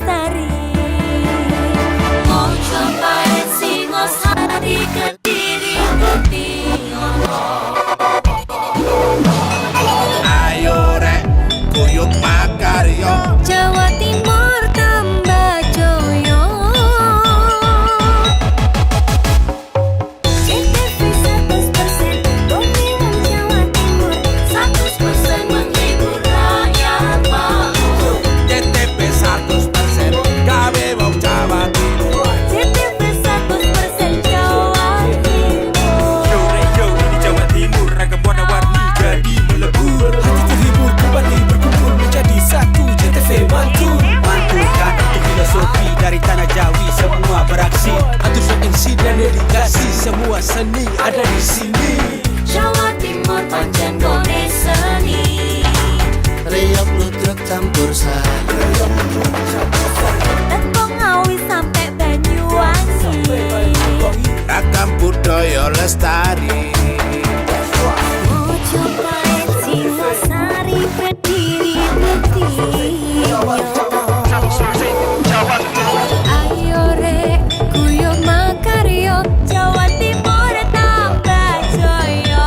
lestari. Mau cobain Singosari, Kediri, Kediri. Ayo rek, kuyuk makaryo. Jawa Timur tambah joyo. CTV 100% Bumi Wong Jawa Timur, 100% menghibur rakyat makmur. CTP 100% gawe wong Jawa Timur. CTV 100% Jawa Timur. Yo di Jawa Timur ragam warna-warni jadi melebur. Hati terhibur kembali berkumpul menjadi satu. JTV mantu mantulkan itu filosofi dari tanah Jawi, semua beraksi atur MC dan dedikasi, semua seni ada di sini. Jawa Timur pancen gone seni. Riok ludruk campur sari. Tembung Ngawi sampai Banyuwangi. Ragam budaya lestari. Mau cobain Singosari, Kediri, Kediri. Ayo rek, kuyuk makaryo. Jawa Timur tambah joyo.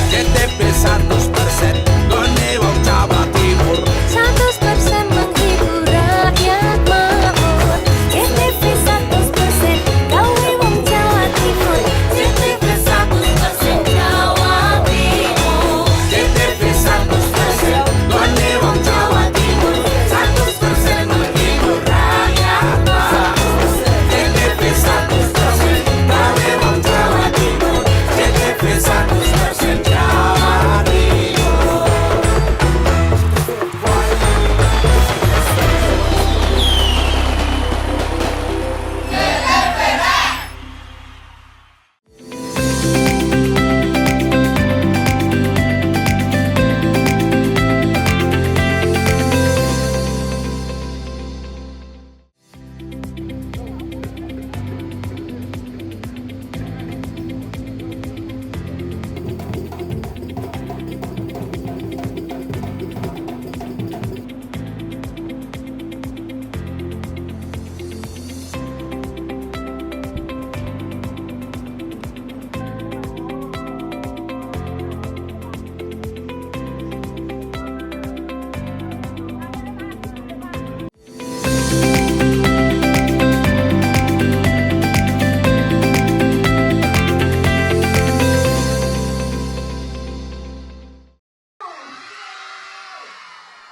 CTP 100% gone wong Jawa Timur. 100% menghibur rakyat makmur. CTV 100% gawe wong Jawa Timur. CTV 100% Jawa Timur. CTP 100% gone wong Jawa Timur. 100% menghibur rakyat makmur. CTP 100% gawe wong Jawa Timur. CTP 100% Jawa Timur.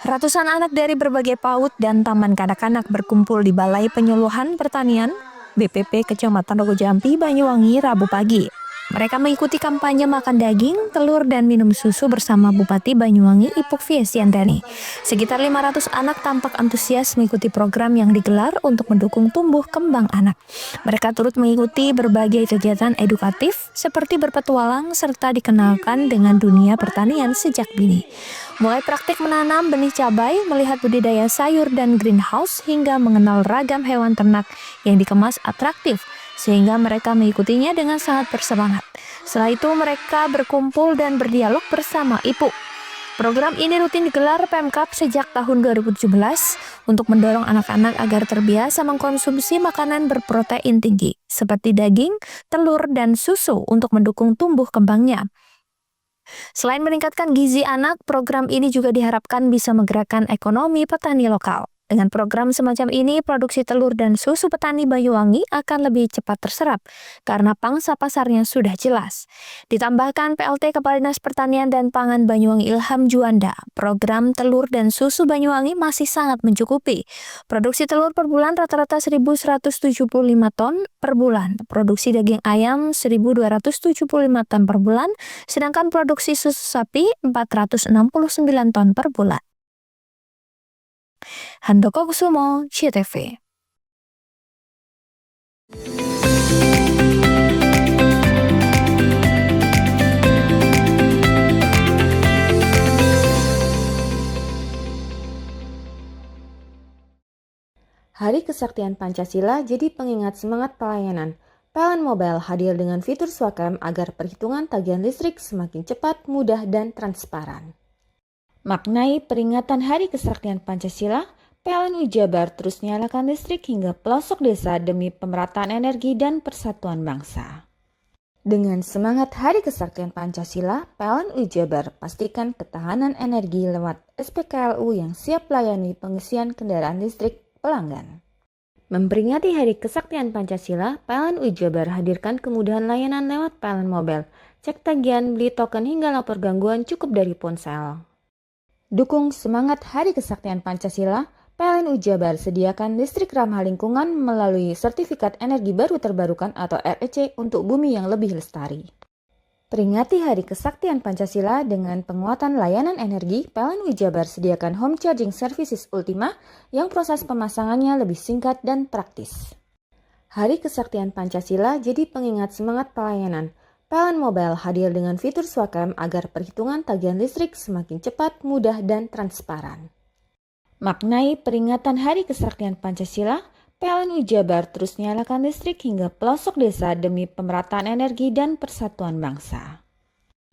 Ratusan anak dari berbagai PAUD dan taman kanak-kanak berkumpul di Balai Penyuluhan Pertanian BPP Kecamatan Rogo Jampi, Banyuwangi, Rabu pagi. Mereka mengikuti kampanye makan daging, telur, dan minum susu bersama Bupati Banyuwangi Ipuk Fiesianteni. Sekitar 500 anak tampak antusias mengikuti program yang digelar untuk mendukung tumbuh kembang anak. Mereka turut mengikuti berbagai kegiatan edukatif seperti berpetualang serta dikenalkan dengan dunia pertanian sejak dini. Mulai praktik menanam benih cabai, melihat budidaya sayur dan greenhouse, hingga mengenal ragam hewan ternak yang dikemas atraktif, sehingga mereka mengikutinya dengan sangat bersemangat. Setelah itu mereka berkumpul dan berdialog bersama Ibu. Program ini rutin digelar Pemkab sejak tahun 2017 untuk mendorong anak-anak agar terbiasa mengkonsumsi makanan berprotein tinggi seperti daging, telur, dan susu untuk mendukung tumbuh kembangnya. Selain meningkatkan gizi anak, program ini juga diharapkan bisa menggerakkan ekonomi petani lokal. Dengan program semacam ini, produksi telur dan susu petani Banyuwangi akan lebih cepat terserap karena pangsa pasarnya sudah jelas. Ditambahkan PLT Kepala Dinas Pertanian dan Pangan Banyuwangi Ilham Juanda, program telur dan susu Banyuwangi masih sangat mencukupi. Produksi telur per bulan rata-rata 1.175 ton per bulan, produksi daging ayam 1.275 ton per bulan, sedangkan produksi susu sapi 469 ton per bulan. Handoko Kusumo, CTV. Hari Kesaktian Pancasila jadi pengingat semangat pelayanan. PLN Mobile hadir dengan fitur Swakem agar perhitungan tagihan listrik semakin cepat, mudah, dan transparan. Maknai peringatan Hari Kesaktian Pancasila, PLN Jabar terus nyalakan listrik hingga pelosok desa demi pemerataan energi dan persatuan bangsa. Dengan semangat Hari Kesaktian Pancasila, PLN Jabar pastikan ketahanan energi lewat SPKLU yang siap layani pengisian kendaraan listrik pelanggan. Memperingati Hari Kesaktian Pancasila, PLN Jabar hadirkan kemudahan layanan lewat PLN Mobile. Cek tagihan, beli token hingga lapor gangguan cukup dari ponsel. Dukung semangat Hari Kesaktian Pancasila, PLN Jabar sediakan listrik ramah lingkungan melalui Sertifikat Energi Baru Terbarukan atau REC untuk bumi yang lebih lestari. Peringati Hari Kesaktian Pancasila dengan penguatan layanan energi, PLN Jabar sediakan Home Charging Services Ultima yang proses pemasangannya lebih singkat dan praktis. Hari Kesaktian Pancasila jadi pengingat semangat pelayanan. PLN Mobile hadir dengan fitur Swakam agar perhitungan tagihan listrik semakin cepat, mudah, dan transparan. Maknai peringatan Hari Kesaktian Pancasila, PLN Jabar terus nyalakan listrik hingga pelosok desa demi pemerataan energi dan persatuan bangsa.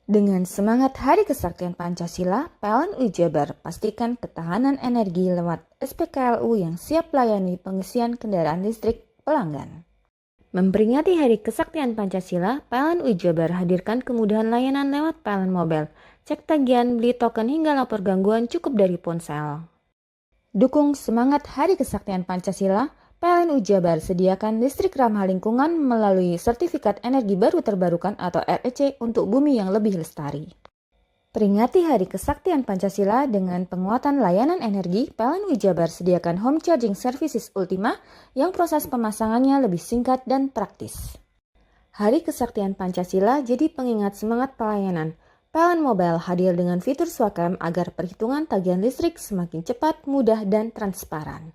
Dengan semangat Hari Kesaktian Pancasila, PLN Jabar pastikan ketahanan energi lewat SPKLU yang siap layani pengisian kendaraan listrik pelanggan. Memperingati Hari Kesaktian Pancasila, PLN Jabar hadirkan kemudahan layanan lewat PLN Mobile. Cek tagihan, beli token hingga lapor gangguan cukup dari ponsel. Dukung semangat Hari Kesaktian Pancasila, PLN Jabar sediakan listrik ramah lingkungan melalui Sertifikat Energi Baru Terbarukan atau REC untuk bumi yang lebih lestari. Peringati Hari Kesaktian Pancasila dengan penguatan layanan energi, PLN Jabar sediakan Home Charging Services Ultima yang proses pemasangannya lebih singkat dan praktis. Hari Kesaktian Pancasila jadi pengingat semangat pelayanan. PLN Mobile hadir dengan fitur Swakam agar perhitungan tagihan listrik semakin cepat, mudah, dan transparan.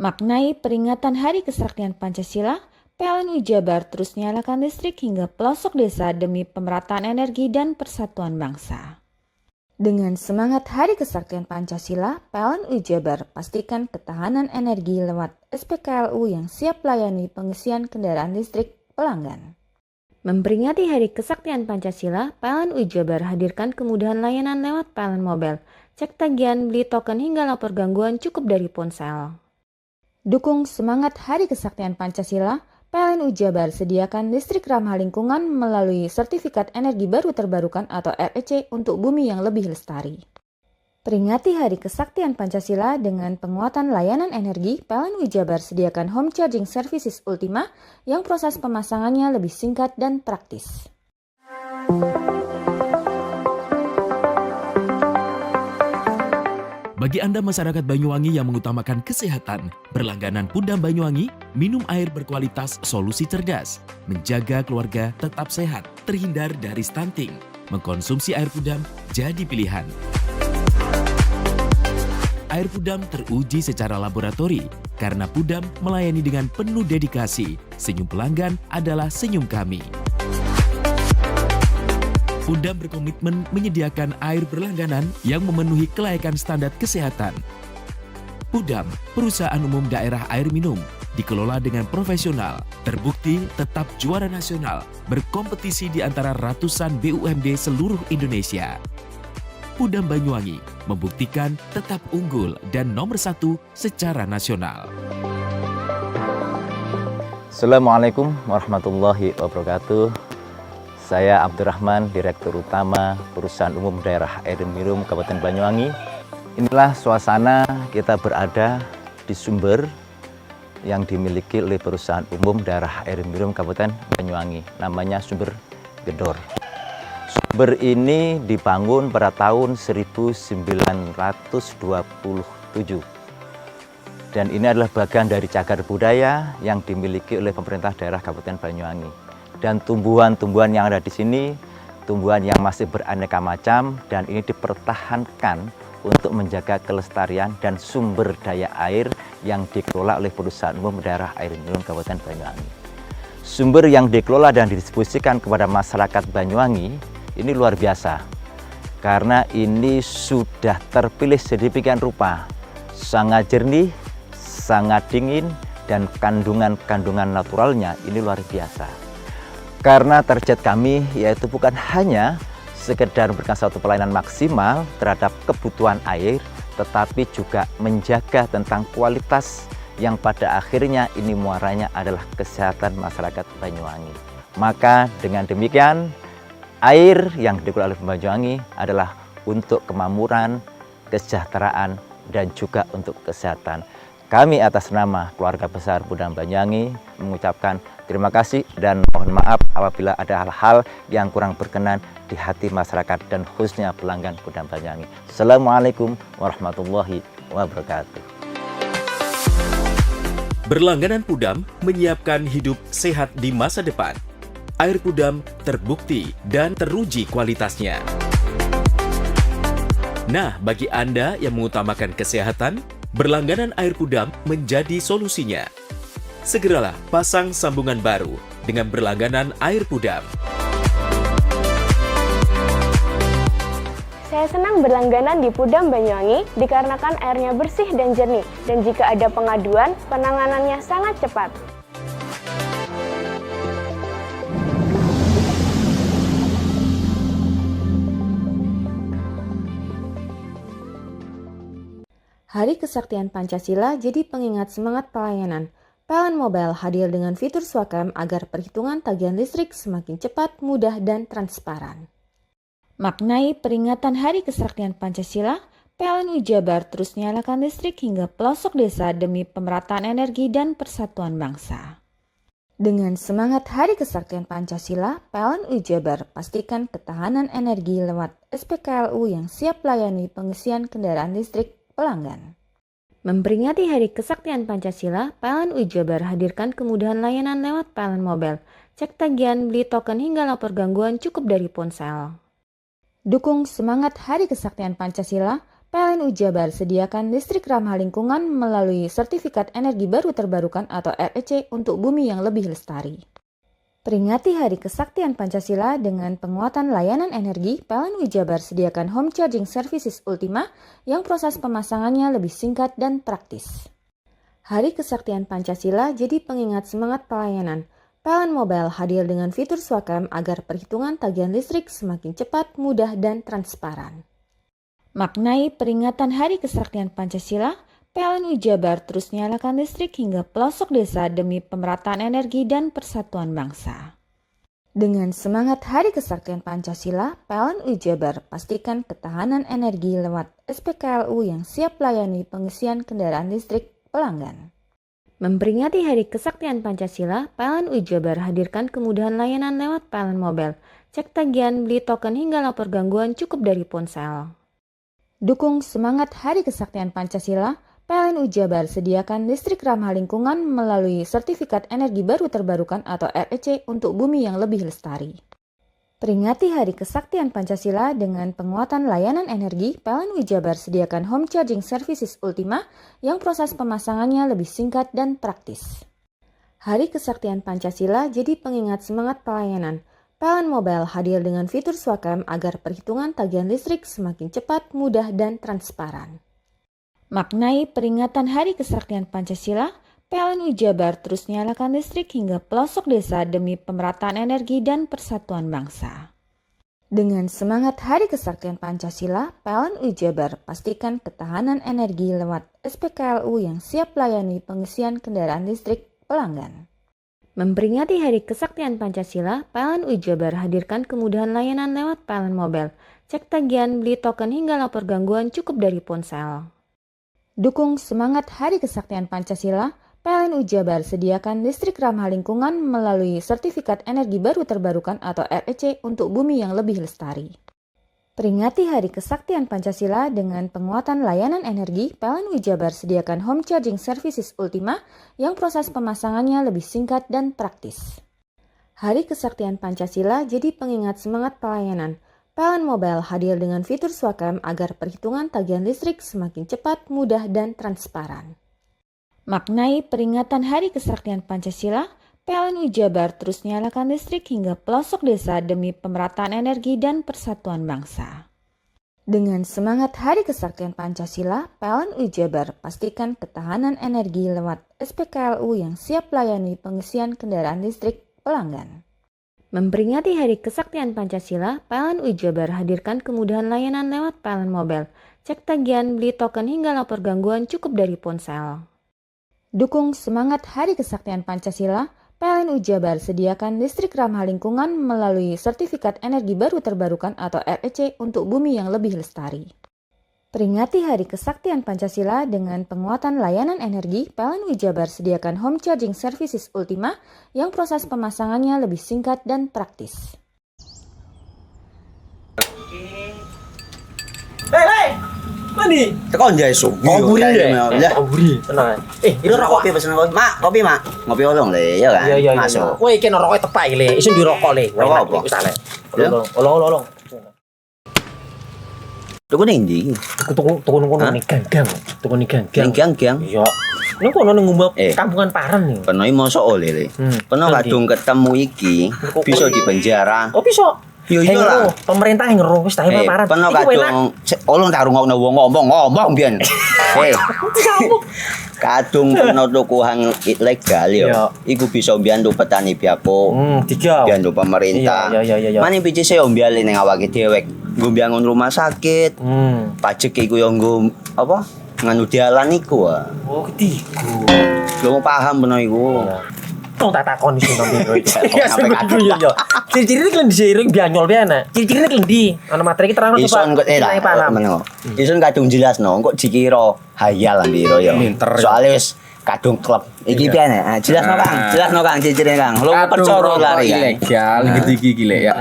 Maknai peringatan Hari Kesaktian Pancasila, PLN Jabar terus nyalakan listrik hingga pelosok desa demi pemerataan energi dan persatuan bangsa. Dengan semangat Hari Kesaktian Pancasila, PLN Jabar pastikan ketahanan energi lewat SPKLU yang siap layani pengisian kendaraan listrik pelanggan. Memperingati Hari Kesaktian Pancasila, PLN Jabar hadirkan kemudahan layanan lewat PLN Mobile. Cek tagihan, beli token hingga lapor gangguan cukup dari ponsel. Dukung semangat Hari Kesaktian Pancasila, PLN Jabar sediakan listrik ramah lingkungan melalui Sertifikat Energi Baru Terbarukan atau REC untuk bumi yang lebih lestari. Peringati Hari Kesaktian Pancasila dengan penguatan layanan energi, PLN Jabar sediakan Home Charging Services Ultima yang proses pemasangannya lebih singkat dan praktis. Bagi Anda masyarakat Banyuwangi yang mengutamakan kesehatan, berlangganan Pudam Banyuwangi, minum air berkualitas solusi cerdas, menjaga keluarga tetap sehat, terhindar dari stunting. Mengkonsumsi air Pudam jadi pilihan. Air Pudam teruji secara laboratori karena Pudam melayani dengan penuh dedikasi. Senyum pelanggan adalah senyum kami. Pudam berkomitmen menyediakan air berlangganan yang memenuhi kelayakan standar kesehatan. Pudam, perusahaan umum daerah air minum, dikelola dengan profesional, terbukti tetap juara nasional, berkompetisi di antara ratusan BUMD seluruh Indonesia. Pudam Banyuwangi membuktikan tetap unggul dan nomor 1 secara nasional. Assalamualaikum warahmatullahi wabarakatuh. Saya Abdurrahman, Direktur Utama Perusahaan Umum Daerah Air Minum Kabupaten Banyuwangi. Inilah suasana kita berada di sumber yang dimiliki oleh Perusahaan Umum Daerah Air Minum Kabupaten Banyuwangi. Namanya Sumber Gedor. Sumber ini dibangun pada tahun 1927. Dan ini adalah bagian dari cagar budaya yang dimiliki oleh pemerintah daerah Kabupaten Banyuwangi. Dan tumbuhan-tumbuhan yang ada di sini, tumbuhan yang masih beraneka macam, dan ini dipertahankan untuk menjaga kelestarian dan sumber daya air yang dikelola oleh Perusahaan Umum Daerah Air Minum Kabupaten Banyuwangi. Sumber yang dikelola dan didistribusikan kepada masyarakat Banyuwangi ini luar biasa, karena ini sudah terpilih sedemikian rupa, sangat jernih, sangat dingin, dan kandungan-kandungan naturalnya ini luar biasa. Karena target kami yaitu bukan hanya sekedar memberikan suatu pelayanan maksimal terhadap kebutuhan air, tetapi juga menjaga tentang kualitas yang pada akhirnya ini muaranya adalah kesehatan masyarakat Banyuwangi. Maka dengan demikian, air yang dikelola oleh Banyuwangi adalah untuk kemakmuran, kesejahteraan, dan juga untuk kesehatan. Kami atas nama keluarga besar Pudam Banyuwangi mengucapkan terima kasih dan mohon maaf apabila ada hal-hal yang kurang berkenan di hati masyarakat dan khususnya pelanggan Pudam Banyuwangi. Assalamualaikum warahmatullahi wabarakatuh. Berlangganan Pudam menyiapkan hidup sehat di masa depan. Air Pudam terbukti dan teruji kualitasnya. Nah, bagi Anda yang mengutamakan kesehatan, berlangganan air Pudam menjadi solusinya. Segeralah pasang sambungan baru dengan berlangganan air Pudam. Saya senang berlangganan di Pudam Banyuwangi dikarenakan airnya bersih dan jernih, dan jika ada pengaduan, penanganannya sangat cepat. Hari Kesaktian Pancasila jadi pengingat semangat pelayanan. PLN Mobile hadir dengan fitur Swakam agar perhitungan tagihan listrik semakin cepat, mudah, dan transparan. Maknai peringatan Hari Kesaktian Pancasila, PLN Jabar terus nyalakan listrik hingga pelosok desa demi pemerataan energi dan persatuan bangsa. Dengan semangat Hari Kesaktian Pancasila, PLN Jabar pastikan ketahanan energi lewat SPKLU yang siap layani pengisian kendaraan listrik pelanggan. Memperingati Hari Kesaktian Pancasila, PLN Jabar hadirkan kemudahan layanan lewat PLN Mobile. Cek tagihan, beli token hingga lapor gangguan cukup dari ponsel. Dukung semangat Hari Kesaktian Pancasila, PLN Jabar sediakan listrik ramah lingkungan melalui Sertifikat Energi Baru Terbarukan atau REC untuk bumi yang lebih lestari. Peringati Hari Kesaktian Pancasila dengan penguatan layanan energi, PLN Jabar sediakan Home Charging Services Ultima yang proses pemasangannya lebih singkat dan praktis. Hari Kesaktian Pancasila jadi pengingat semangat pelayanan. PLN Mobile hadir dengan fitur Swakam agar perhitungan tagihan listrik semakin cepat, mudah, dan transparan. Maknai peringatan Hari Kesaktian Pancasila, PLN Jabar terus nyalakan listrik hingga pelosok desa demi pemerataan energi dan persatuan bangsa. Dengan semangat Hari Kesaktian Pancasila, PLN Jabar pastikan ketahanan energi lewat SPKLU yang siap layani pengisian kendaraan listrik pelanggan. Memperingati Hari Kesaktian Pancasila, PLN Jabar hadirkan kemudahan layanan lewat PLN Mobile. Cek tagihan, beli token hingga lapor gangguan cukup dari ponsel. Dukung semangat Hari Kesaktian Pancasila, PLN Jabar sediakan listrik ramah lingkungan melalui Sertifikat Energi Baru Terbarukan atau REC untuk bumi yang lebih lestari. Peringati Hari Kesaktian Pancasila dengan penguatan layanan energi, PLN Jabar sediakan Home Charging Services Ultima yang proses pemasangannya lebih singkat dan praktis. Hari Kesaktian Pancasila jadi pengingat semangat pelayanan. PLN Mobile hadir dengan fitur Swakam agar perhitungan tagihan listrik semakin cepat, mudah, dan transparan. Maknai peringatan Hari Kesaktian Pancasila, PLN Jabar terus nyalakan listrik hingga pelosok desa demi pemerataan energi dan persatuan bangsa. Dengan semangat Hari Kesaktian Pancasila, PLN Jabar pastikan ketahanan energi lewat SPKLU yang siap layani pengisian kendaraan listrik pelanggan. Memperingati Hari Kesaktian Pancasila, PLN Jabar hadirkan kemudahan layanan lewat PLN Mobile. Cek tagihan, beli token hingga lapor gangguan cukup dari ponsel. Dukung semangat Hari Kesaktian Pancasila, PLN Jabar sediakan listrik ramah lingkungan melalui Sertifikat Energi Baru Terbarukan atau REC untuk bumi yang lebih lestari. Peringati Hari Kesaktian Pancasila dengan penguatan layanan energi, PLN Jabar sediakan Home Charging Services Ultima yang proses pemasangannya lebih singkat dan praktis. Hari Kesaktian Pancasila jadi pengingat semangat pelayanan. PLN Mobile hadir dengan fitur Swakam agar perhitungan tagihan listrik semakin cepat, mudah, dan transparan. Maknai peringatan Hari Kesaktian Pancasila, PLN Jabar terus nyalakan listrik hingga pelosok desa demi pemerataan energi dan persatuan bangsa. Dengan semangat Hari Kesaktian Pancasila, PLN Jabar pastikan ketahanan energi lewat SPKLU yang siap layani pengisian kendaraan listrik pelanggan. Memperingati Hari Kesaktian Pancasila, PLN UI Jabar hadirkan kemudahan layanan lewat PLN Mobile. Cek tagihan, beli token hingga lapor gangguan cukup dari ponsel. Dukung semangat Hari Kesaktian Pancasila, PLN UI Jabar sediakan listrik ramah lingkungan melalui Sertifikat Energi Baru Terbarukan atau REC untuk bumi yang lebih lestari. Peringati Hari Kesaktian Pancasila dengan penguatan layanan energi, PLN UI Jabar sediakan home charging services Ultima yang proses pemasangannya lebih singkat dan praktis. Hei, mandi. Tekan jaya subuh. Buri deh. Ya. Buri, tenang. Ini rokok. Kopi pesen kopi. Mak, kopi mak. Ngopi olong le, ya kan? Iya. Masuk. Woi, kena rokok tepak le. Isun di rokok le. Rokok apa? Wis ale. Ya. Olong. Tuku ning ndi? Tuku ngono ning gang. Tuku ning gang. Ning gang. Iya. Ning kono ning ngumba Eh. kampungan Paren nih. Peno mosok oleh le. Peno Nanti. kadung ketemu iki bisa dipenjara. Oh bisa. Yo iya lah. Pemerintah yang ngeru wis tahe Paren. Peno Iku enak. kadung olong tak rungokno wong ngomong biyen. Kadung peno tuku hang ilegal yo. Iya. Iku bisa mbiyantu petani biako. Tiga. Mbiyantu pemerintah. Iya. Mane picise yo mbiale ning awake dhewek. Nggo mbiyangun rumah sakit. Pajak iku yo nggo apa? Nganu dalan iku. Oh, ketiku. Lu paham peno iku. Tong tak takon iso nang biro iki. Iya, Iya. Ciri-ciri iki diseiring bianyol piye ana. Ciri-cirine iki ndi? Ana materi iki terang coba. Ison kok lah meneng. Ison kadung jelasno kok dikira hayal biro ya. Soale wis kadung klub. Iki piye nek? Jelasno Kang ciri-cirine Kang. Lu percaya lari kan. Ilegal iki lek ya.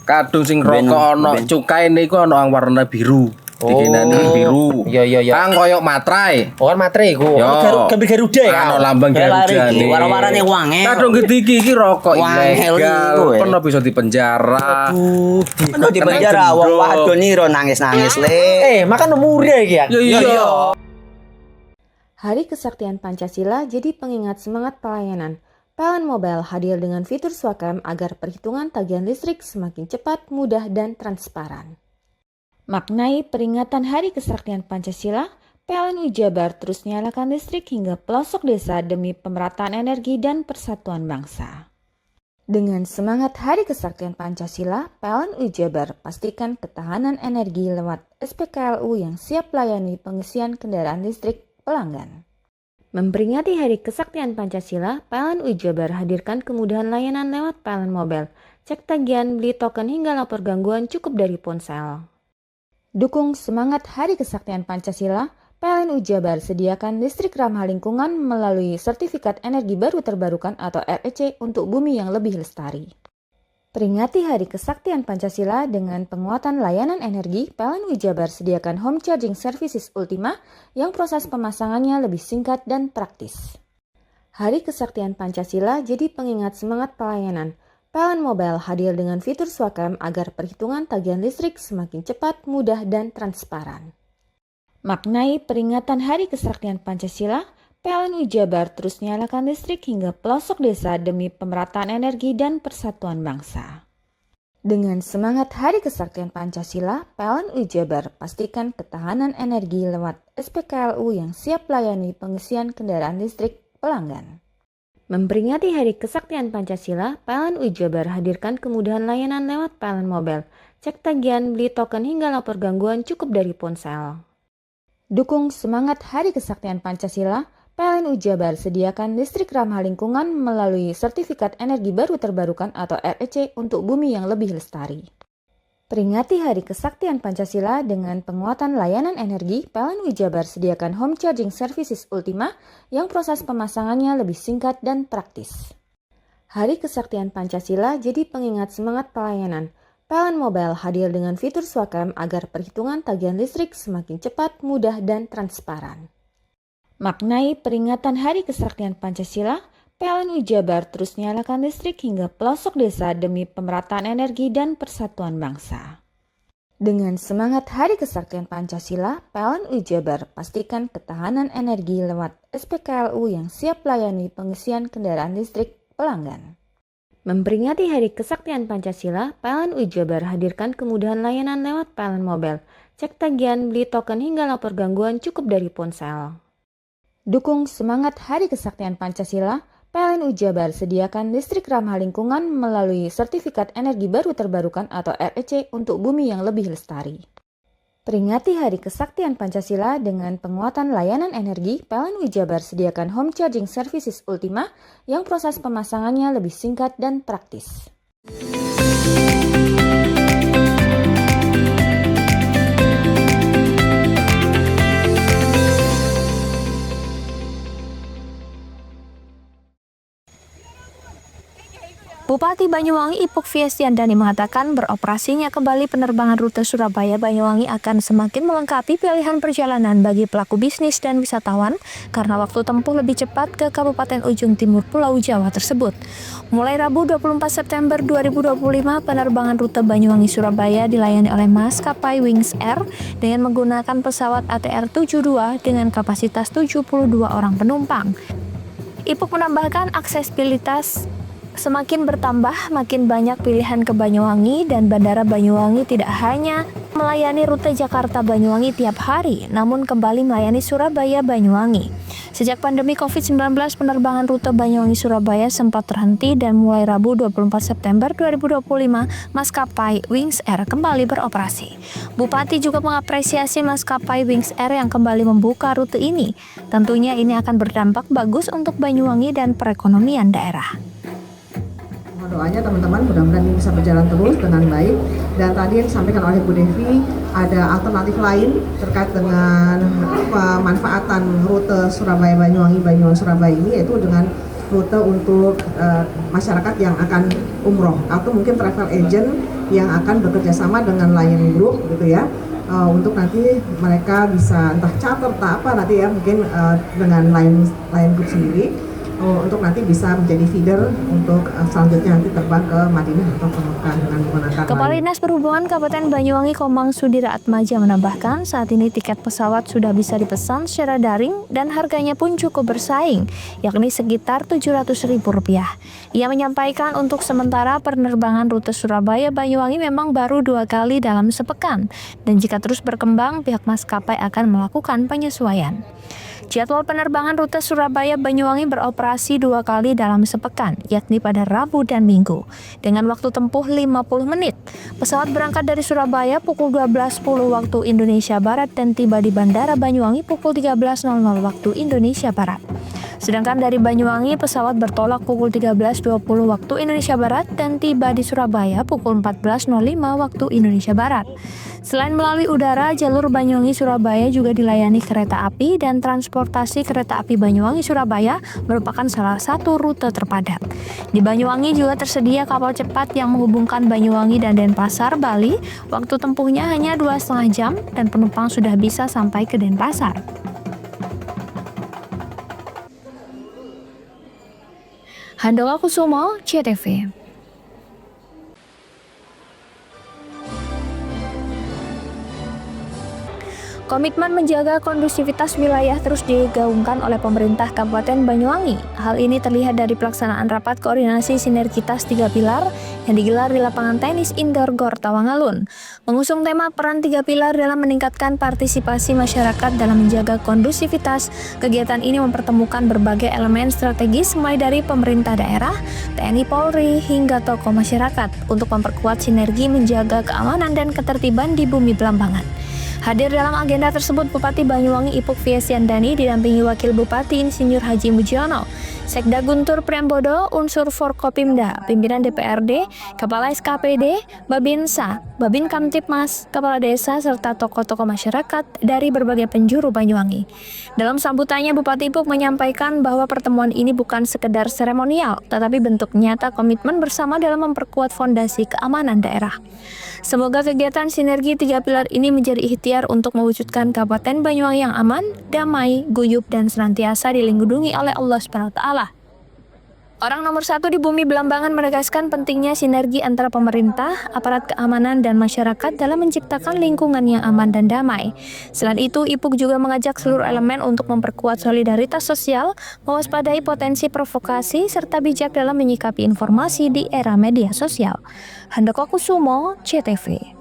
Kadung sing rokok ana cukaine iku ana warna biru. Dikenani biru. Iya. Kang koyo matrai. Oh kan materi iku. Gambar Garuda ya. Ana lambang Garuda. Warna-warnane wangel. Kadung iki rokok Wangel ilegal. iku, Pernah bisa dipenjara. Peno di penjara wong wadon iro nangis-nangis le. Makan murah iki ya. Iya. Hari Kesaktian Pancasila jadi pengingat semangat pelayanan. PLN Mobile hadir dengan fitur Swakam agar perhitungan tagihan listrik semakin cepat, mudah, dan transparan. Maknai peringatan Hari Kesaktian Pancasila, PLN UI Jabar terus nyalakan listrik hingga pelosok desa demi pemerataan energi dan persatuan bangsa. Dengan semangat Hari Kesaktian Pancasila, PLN UI Jabar pastikan ketahanan energi lewat SPKLU yang siap layani pengisian kendaraan listrik pelanggan. Memperingati Hari Kesaktian Pancasila, PLN UI Jabar hadirkan kemudahan layanan lewat PLN Mobile. Cek tagihan, beli token hingga lapor gangguan cukup dari ponsel. Dukung semangat Hari Kesaktian Pancasila, PLN UI Jabar sediakan listrik ramah lingkungan melalui Sertifikat Energi Baru Terbarukan atau REC untuk bumi yang lebih lestari. Peringati Hari Kesaktian Pancasila dengan penguatan layanan energi, PLN UI Jabar sediakan home charging services Ultima yang proses pemasangannya lebih singkat dan praktis. Hari Kesaktian Pancasila jadi pengingat semangat pelayanan. PLN Mobile hadir dengan fitur Swakam agar perhitungan tagihan listrik semakin cepat, mudah, dan transparan. Maknai peringatan Hari Kesaktian Pancasila, PLN UI Jabar terus nyalakan listrik hingga pelosok desa demi pemerataan energi dan persatuan bangsa. Dengan semangat Hari Kesaktian Pancasila, PLN UI Jabar pastikan ketahanan energi lewat SPKLU yang siap layani pengisian kendaraan listrik pelanggan. Memperingati Hari Kesaktian Pancasila, PLN UI Jabar hadirkan kemudahan layanan lewat PLN Mobile. Cek tagihan, beli token hingga lapor gangguan cukup dari ponsel. Dukung semangat Hari Kesaktian Pancasila, PLN UI Jabar sediakan listrik ramah lingkungan melalui Sertifikat Energi Baru Terbarukan atau REC untuk bumi yang lebih lestari. Peringati Hari Kesaktian Pancasila dengan penguatan layanan energi, PLN UI Jabar sediakan home charging services Ultima yang proses pemasangannya lebih singkat dan praktis. Hari Kesaktian Pancasila jadi pengingat semangat pelayanan. PLN Mobile hadir dengan fitur Swakam agar perhitungan tagihan listrik semakin cepat, mudah, dan transparan. Maknai peringatan Hari Kesaktian Pancasila, PLN UI Jabar terus nyalakan listrik hingga pelosok desa demi pemerataan energi dan persatuan bangsa. Dengan semangat Hari Kesaktian Pancasila, PLN UI Jabar pastikan ketahanan energi lewat SPKLU yang siap layani pengisian kendaraan listrik pelanggan. Memperingati Hari Kesaktian Pancasila, PLN UI Jabar hadirkan kemudahan layanan lewat PLN Mobile. Cek tagihan, beli token hingga lapor gangguan cukup dari ponsel. Dukung semangat Hari Kesaktian Pancasila, PLN Jabar sediakan listrik ramah lingkungan melalui Sertifikat Energi Baru Terbarukan atau REC untuk bumi yang lebih lestari. Peringati Hari Kesaktian Pancasila dengan penguatan layanan energi, PLN Jabar sediakan Home Charging Services Ultima yang proses pemasangannya lebih singkat dan praktis. Bupati Banyuwangi Ipuk Fiestiandani mengatakan beroperasinya kembali penerbangan rute Surabaya-Banyuwangi akan semakin melengkapi pilihan perjalanan bagi pelaku bisnis dan wisatawan karena waktu tempuh lebih cepat ke Kabupaten Ujung Timur Pulau Jawa tersebut. Mulai Rabu 24 September 2025, penerbangan rute Banyuwangi-Surabaya dilayani oleh maskapai Wings Air dengan menggunakan pesawat ATR 72 dengan kapasitas 72 orang penumpang. Ipuk menambahkan aksesibilitas semakin bertambah, makin banyak pilihan ke Banyuwangi dan Bandara Banyuwangi tidak hanya melayani rute Jakarta-Banyuwangi tiap hari, namun kembali melayani Surabaya-Banyuwangi. Sejak pandemi COVID-19, penerbangan rute Banyuwangi-Surabaya sempat terhenti dan mulai Rabu 24 September 2025, maskapai Wings Air kembali beroperasi. Bupati juga mengapresiasi maskapai Wings Air yang kembali membuka rute ini. Tentunya ini akan berdampak bagus untuk Banyuwangi dan perekonomian daerah. Doanya teman-teman mudah-mudahan ini bisa berjalan terus dengan baik. Dan tadi yang disampaikan oleh Bu Devi, ada alternatif lain terkait dengan pemanfaatan rute Surabaya-Banyuwangi, Banyuwangi-Surabaya ini, yaitu dengan rute untuk masyarakat yang akan umroh atau mungkin travel agent yang akan bekerja sama dengan Lion Group gitu ya, untuk nanti mereka bisa entah charter atau apa nanti ya, mungkin dengan Lion Group sendiri, untuk nanti bisa menjadi feeder untuk selanjutnya nanti terbang ke Madinah atau ke Mekah dengan menggunakan Kepala Dinas Perhubungan Kabupaten Banyuwangi Komang Sudira Atmaja menambahkan saat ini tiket pesawat sudah bisa dipesan secara daring dan harganya pun cukup bersaing, yakni sekitar Rp700.000. Ia menyampaikan untuk sementara penerbangan rute Surabaya-Banyuwangi memang baru 2 kali dalam sepekan dan jika terus berkembang pihak maskapai akan melakukan penyesuaian. Jadwal penerbangan rute Surabaya-Banyuwangi beroperasi 2 kali dalam sepekan, yakni pada Rabu dan Minggu, dengan waktu tempuh 50 menit. Pesawat berangkat dari Surabaya pukul 12.10 waktu Indonesia Barat dan tiba di Bandara Banyuwangi pukul 13.00 waktu Indonesia Barat. Sedangkan dari Banyuwangi, pesawat bertolak pukul 13.20 waktu Indonesia Barat dan tiba di Surabaya pukul 14.05 waktu Indonesia Barat. Selain melalui udara, jalur Banyuwangi-Surabaya juga dilayani kereta api dan transportasi kereta api Banyuwangi-Surabaya merupakan salah satu rute terpadat. Di Banyuwangi juga tersedia kapal cepat yang menghubungkan Banyuwangi dan Denpasar, Bali. Waktu tempuhnya hanya 2,5 jam dan penumpang sudah bisa sampai ke Denpasar. Handoka Kusumo, CTV. Komitmen menjaga kondusivitas wilayah terus digaungkan oleh pemerintah Kabupaten Banyuwangi. Hal ini terlihat dari pelaksanaan rapat koordinasi sinergitas 3 pilar yang digelar di lapangan tenis indoor GOR Tawangalun. Mengusung tema peran 3 pilar dalam meningkatkan partisipasi masyarakat dalam menjaga kondusivitas, kegiatan ini mempertemukan berbagai elemen strategis mulai dari pemerintah daerah, TNI Polri, hingga tokoh masyarakat untuk memperkuat sinergi menjaga keamanan dan ketertiban di Bumi Belambangan. Hadir dalam agenda tersebut Bupati Banyuwangi Ipuk Fiestiandani didampingi Wakil Bupati Insinyur Haji Mujiono, Sekda Guntur Priambodo, unsur Forkopimda, pimpinan DPRD, Kepala SKPD, Babinsa, Babin Kamtipmas, Kepala Desa, serta tokoh-tokoh masyarakat dari berbagai penjuru Banyuwangi. Dalam sambutannya, Bupati Ipuk menyampaikan bahwa pertemuan ini bukan sekedar seremonial, tetapi bentuk nyata komitmen bersama dalam memperkuat fondasi keamanan daerah. Semoga kegiatan sinergi 3 pilar ini menjadi ikhtiar untuk mewujudkan Kabupaten Banyuwangi yang aman, damai, guyup, dan senantiasa dilindungi oleh Allah SWT. Orang nomor 1 di Bumi Belambangan menegaskan pentingnya sinergi antara pemerintah, aparat keamanan, dan masyarakat dalam menciptakan lingkungan yang aman dan damai. Selain itu, Ipuk juga mengajak seluruh elemen untuk memperkuat solidaritas sosial, mewaspadai potensi provokasi, serta bijak dalam menyikapi informasi di era media sosial. Handoko Kusumo, CTV.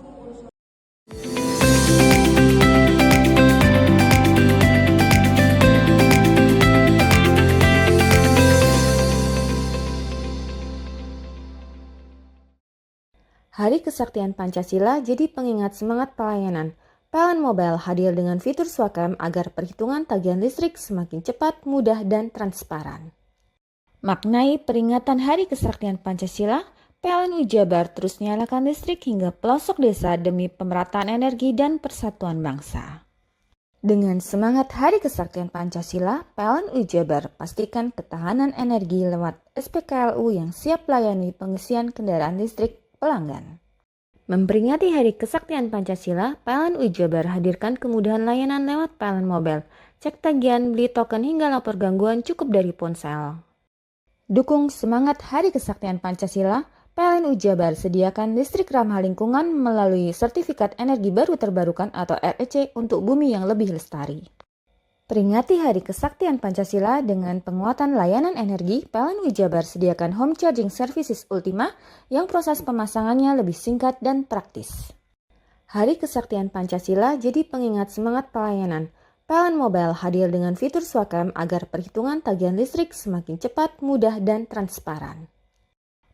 Hari Kesaktian Pancasila jadi pengingat semangat pelayanan. PLN Mobile hadir dengan fitur Swakam agar perhitungan tagihan listrik semakin cepat, mudah, dan transparan. Maknai peringatan Hari Kesaktian Pancasila, PLN Jabar terus nyalakan listrik hingga pelosok desa demi pemerataan energi dan persatuan bangsa. Dengan semangat Hari Kesaktian Pancasila, PLN Jabar pastikan ketahanan energi lewat SPKLU yang siap layani pengisian kendaraan listrik pelanggan. Memperingati Hari Kesaktian Pancasila, PLN Jabar hadirkan kemudahan layanan lewat PLN Mobile. Cek tagihan, beli token hingga lapor gangguan cukup dari ponsel. Dukung semangat Hari Kesaktian Pancasila, PLN Jabar sediakan listrik ramah lingkungan melalui Sertifikat Energi Baru Terbarukan atau REC untuk bumi yang lebih lestari. Peringati Hari Kesaktian Pancasila dengan penguatan layanan energi, PLN Jabar sediakan home charging services Ultima yang proses pemasangannya lebih singkat dan praktis. Hari Kesaktian Pancasila jadi pengingat semangat pelayanan. PLN Mobile hadir dengan fitur Swakam agar perhitungan tagihan listrik semakin cepat, mudah, dan transparan.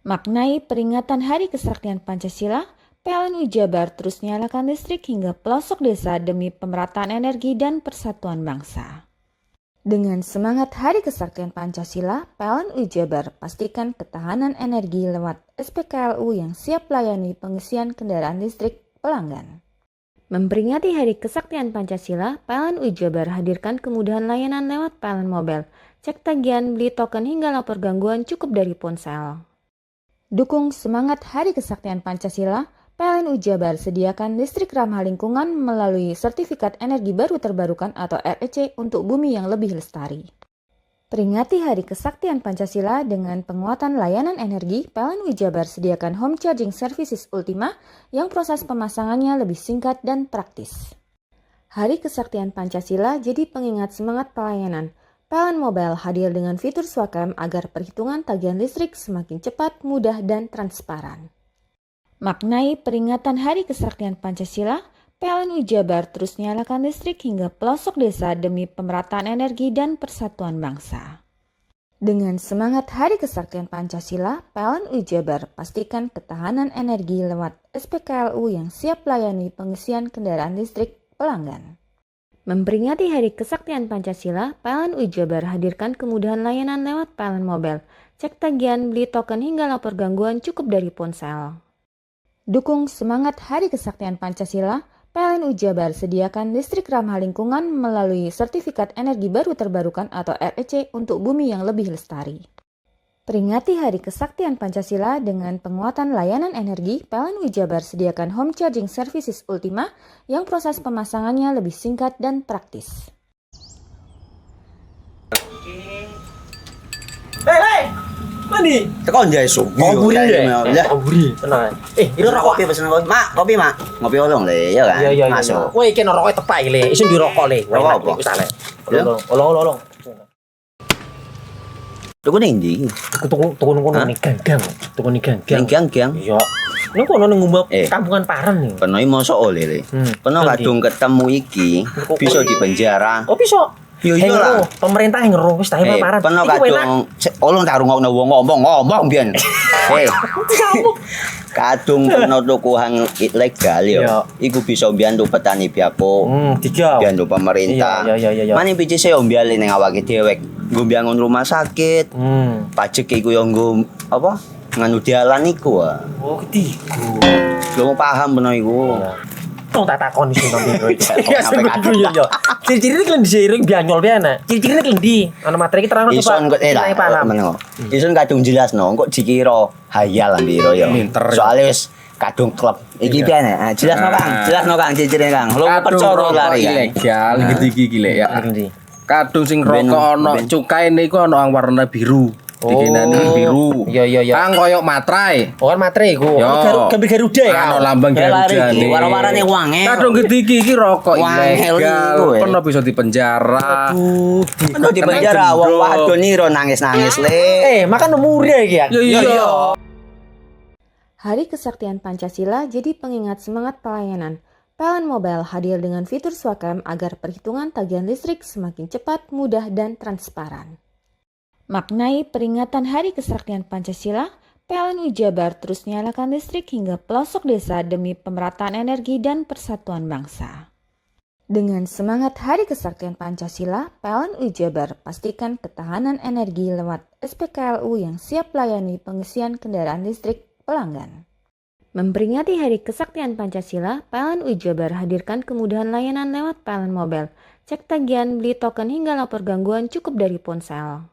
Maknai peringatan Hari Kesaktian Pancasila, PLN Jabar terus nyalakan listrik hingga pelosok desa demi pemerataan energi dan persatuan bangsa. Dengan semangat Hari Kesaktian Pancasila, PLN Jabar pastikan ketahanan energi lewat SPKLU yang siap layani pengisian kendaraan listrik pelanggan. Memperingati Hari Kesaktian Pancasila, PLN Jabar hadirkan kemudahan layanan lewat PLN Mobile. Cek tagihan, beli token hingga lapor gangguan cukup dari ponsel. Dukung semangat Hari Kesaktian Pancasila, PLN Jabar sediakan listrik ramah lingkungan melalui Sertifikat Energi Baru Terbarukan atau REC untuk bumi yang lebih lestari. Peringati Hari Kesaktian Pancasila dengan penguatan layanan energi, PLN Jabar sediakan home charging services Ultima yang proses pemasangannya lebih singkat dan praktis. Hari Kesaktian Pancasila jadi pengingat semangat pelayanan. PLN Mobile hadir dengan fitur Swakam agar perhitungan tagihan listrik semakin cepat, mudah, dan transparan. Maknai peringatan Hari Kesaktian Pancasila, PLN Jabar terus nyalakan listrik hingga pelosok desa demi pemerataan energi dan persatuan bangsa. Dengan semangat Hari Kesaktian Pancasila, PLN Jabar pastikan ketahanan energi lewat SPKLU yang siap layani pengisian kendaraan listrik pelanggan. Memperingati Hari Kesaktian Pancasila, PLN Jabar hadirkan kemudahan layanan lewat PLN Mobile. Cek tagihan, beli token hingga lapor gangguan cukup dari ponsel. Dukung semangat Hari Kesaktian Pancasila, PLN Jabar sediakan listrik ramah lingkungan melalui Sertifikat Energi Baru Terbarukan atau REC untuk bumi yang lebih lestari. Peringati Hari Kesaktian Pancasila dengan penguatan layanan energi, PLN Jabar sediakan home charging services Ultima yang proses pemasangannya lebih singkat dan praktis. Hei! Mandi. Tekan jaya su. Koburi deh. Ya. Koburi. Tenang. Ini rokok. Kopi pesen kopi. Mak, kopi, Mak. Ngopi olong le, ya kan? Iya. Masuk. Woi, iki rokoknya tepai le. Isin dirokok le. Rokok apa? Wis ale. Ya. Olong. Tuku ning ndi? Tuku ngono ning gang. Tuku ning gang. Gang. Iya. Ning kono ning ngumbat kampungan Paren nih. Peno iki mosok oleh le. Peno kadung ketemu iki bisa dipenjara. Oh, bisa. Yo lah. Pemerintah yang ngeru wis tahe Paren. Peno kadung olong tak rungokno wong ngomong biyen. Kadung peno tuku hang ilegal yo. Iku bisa mbiyantu petani biako. Mbiyantu pemerintah. Iya. Mane picise yo mbiale ning awake dhewek. Nggo mbiyangun rumah sakit. Pajak iku yo nggo apa? Nganu dalan iku. Oh, ketiku. Lu paham peno iku. Tong tak takon sing nang biro iki. Ya sampe yo. Ciri-cirine kan diseiring bianyol piye ana. Ciri-cirine kan ndi? Ana materi iki terangno Ison kok Ison kadung jelasno kok dikira hayal lan biro yo. Soale wis kadung klub. Iki piye nek? Jelasno Kang, ciri-cirine Kang. Lu percaya lari ilegal iki lek ya. Kadung sing rokok ana cukaine iku ana warna biru. Dikenani biru. Iya. Kang koyo materai. Oh, kan materai iku. Gambar Garuda ya. Ano lambang Garuda nih. Warna-warnane wange. Kadung iki rokok ilegal. Pernah bisa dipenjara. Pernah dipenjara wong wadon iro nangis-nangis le. Makan murah iki ya. Iya. Hari Kesaktian Pancasila jadi pengingat semangat pelayanan. PLN Mobile hadir dengan fitur Swakam agar perhitungan tagihan listrik semakin cepat, mudah, dan transparan. Maknai peringatan Hari Kesaktian Pancasila, PLN Jabar terus nyalakan listrik hingga pelosok desa demi pemerataan energi dan persatuan bangsa. Dengan semangat Hari Kesaktian Pancasila, PLN Jabar pastikan ketahanan energi lewat SPKLU yang siap layani pengisian kendaraan listrik pelanggan. Memperingati Hari Kesaktian Pancasila, PLN Jabar hadirkan kemudahan layanan lewat PLN Mobile, cek tagihan, beli token hingga lapor gangguan cukup dari ponsel.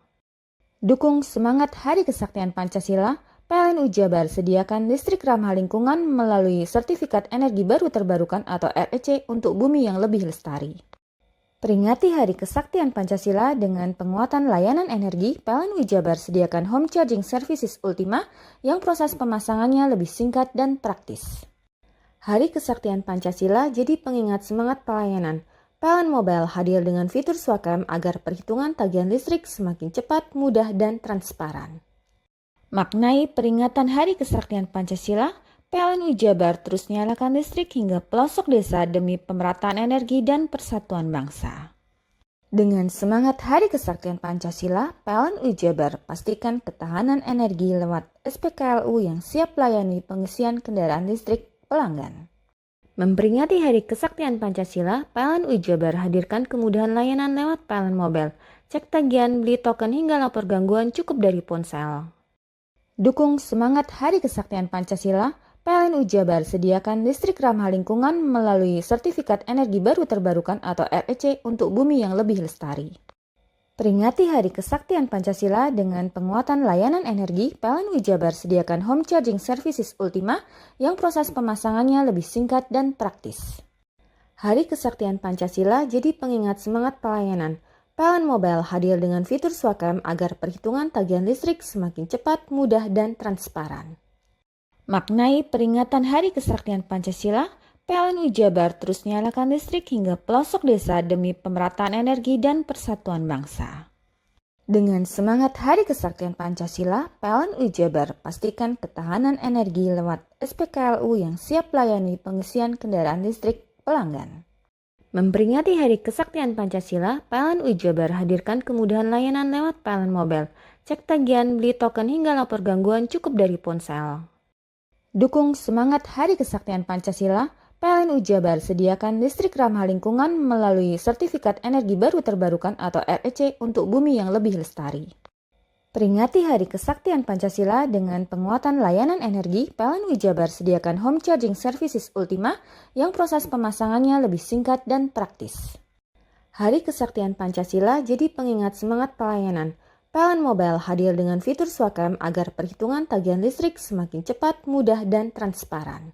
Dukung semangat Hari Kesaktian Pancasila, PLN Jabar sediakan listrik ramah lingkungan melalui Sertifikat Energi Baru Terbarukan atau REC untuk bumi yang lebih lestari. Peringati Hari Kesaktian Pancasila dengan penguatan layanan energi, PLN Jabar sediakan Home Charging Services Ultima yang proses pemasangannya lebih singkat dan praktis. Hari Kesaktian Pancasila jadi pengingat semangat pelayanan. PLN Mobile hadir dengan fitur SWAKEM agar perhitungan tagihan listrik semakin cepat, mudah, dan transparan. Maknai peringatan Hari Kesaktian Pancasila, PLN Jabar terus nyalakan listrik hingga pelosok desa demi pemerataan energi dan persatuan bangsa. Dengan semangat Hari Kesaktian Pancasila, PLN Jabar pastikan ketahanan energi lewat SPKLU yang siap layani pengisian kendaraan listrik pelanggan. Memperingati Hari Kesaktian Pancasila, PLN Jabar hadirkan kemudahan layanan lewat PLN Mobile, cek tagihan, beli token hingga lapor gangguan cukup dari ponsel. Dukung semangat Hari Kesaktian Pancasila, PLN Jabar sediakan listrik ramah lingkungan melalui Sertifikat Energi Baru Terbarukan atau REC untuk bumi yang lebih lestari. Peringati Hari Kesaktian Pancasila dengan penguatan layanan energi, PLN Jabar sediakan Home Charging Services Ultima yang proses pemasangannya lebih singkat dan praktis. Hari Kesaktian Pancasila jadi pengingat semangat pelayanan. PLN Mobile hadir dengan fitur SWAKEM agar perhitungan tagihan listrik semakin cepat, mudah, dan transparan. Maknai peringatan Hari Kesaktian Pancasila, PLN Jabar terus nyalakan listrik hingga pelosok desa demi pemerataan energi dan persatuan bangsa. Dengan semangat Hari Kesaktian Pancasila, PLN Jabar pastikan ketahanan energi lewat SPKLU yang siap layani pengisian kendaraan listrik pelanggan. Memperingati Hari Kesaktian Pancasila, PLN Jabar hadirkan kemudahan layanan lewat PLN Mobile, cek tagihan, beli token hingga lapor gangguan cukup dari ponsel. Dukung semangat Hari Kesaktian Pancasila, PLN Jabar sediakan listrik ramah lingkungan melalui Sertifikat Energi Baru Terbarukan atau REC untuk bumi yang lebih lestari. Peringati Hari Kesaktian Pancasila dengan penguatan layanan energi, PLN Jabar sediakan Home Charging Services Ultima yang proses pemasangannya lebih singkat dan praktis. Hari Kesaktian Pancasila jadi pengingat semangat pelayanan. PLN Mobile hadir dengan fitur SWAKEM agar perhitungan tagihan listrik semakin cepat, mudah, dan transparan.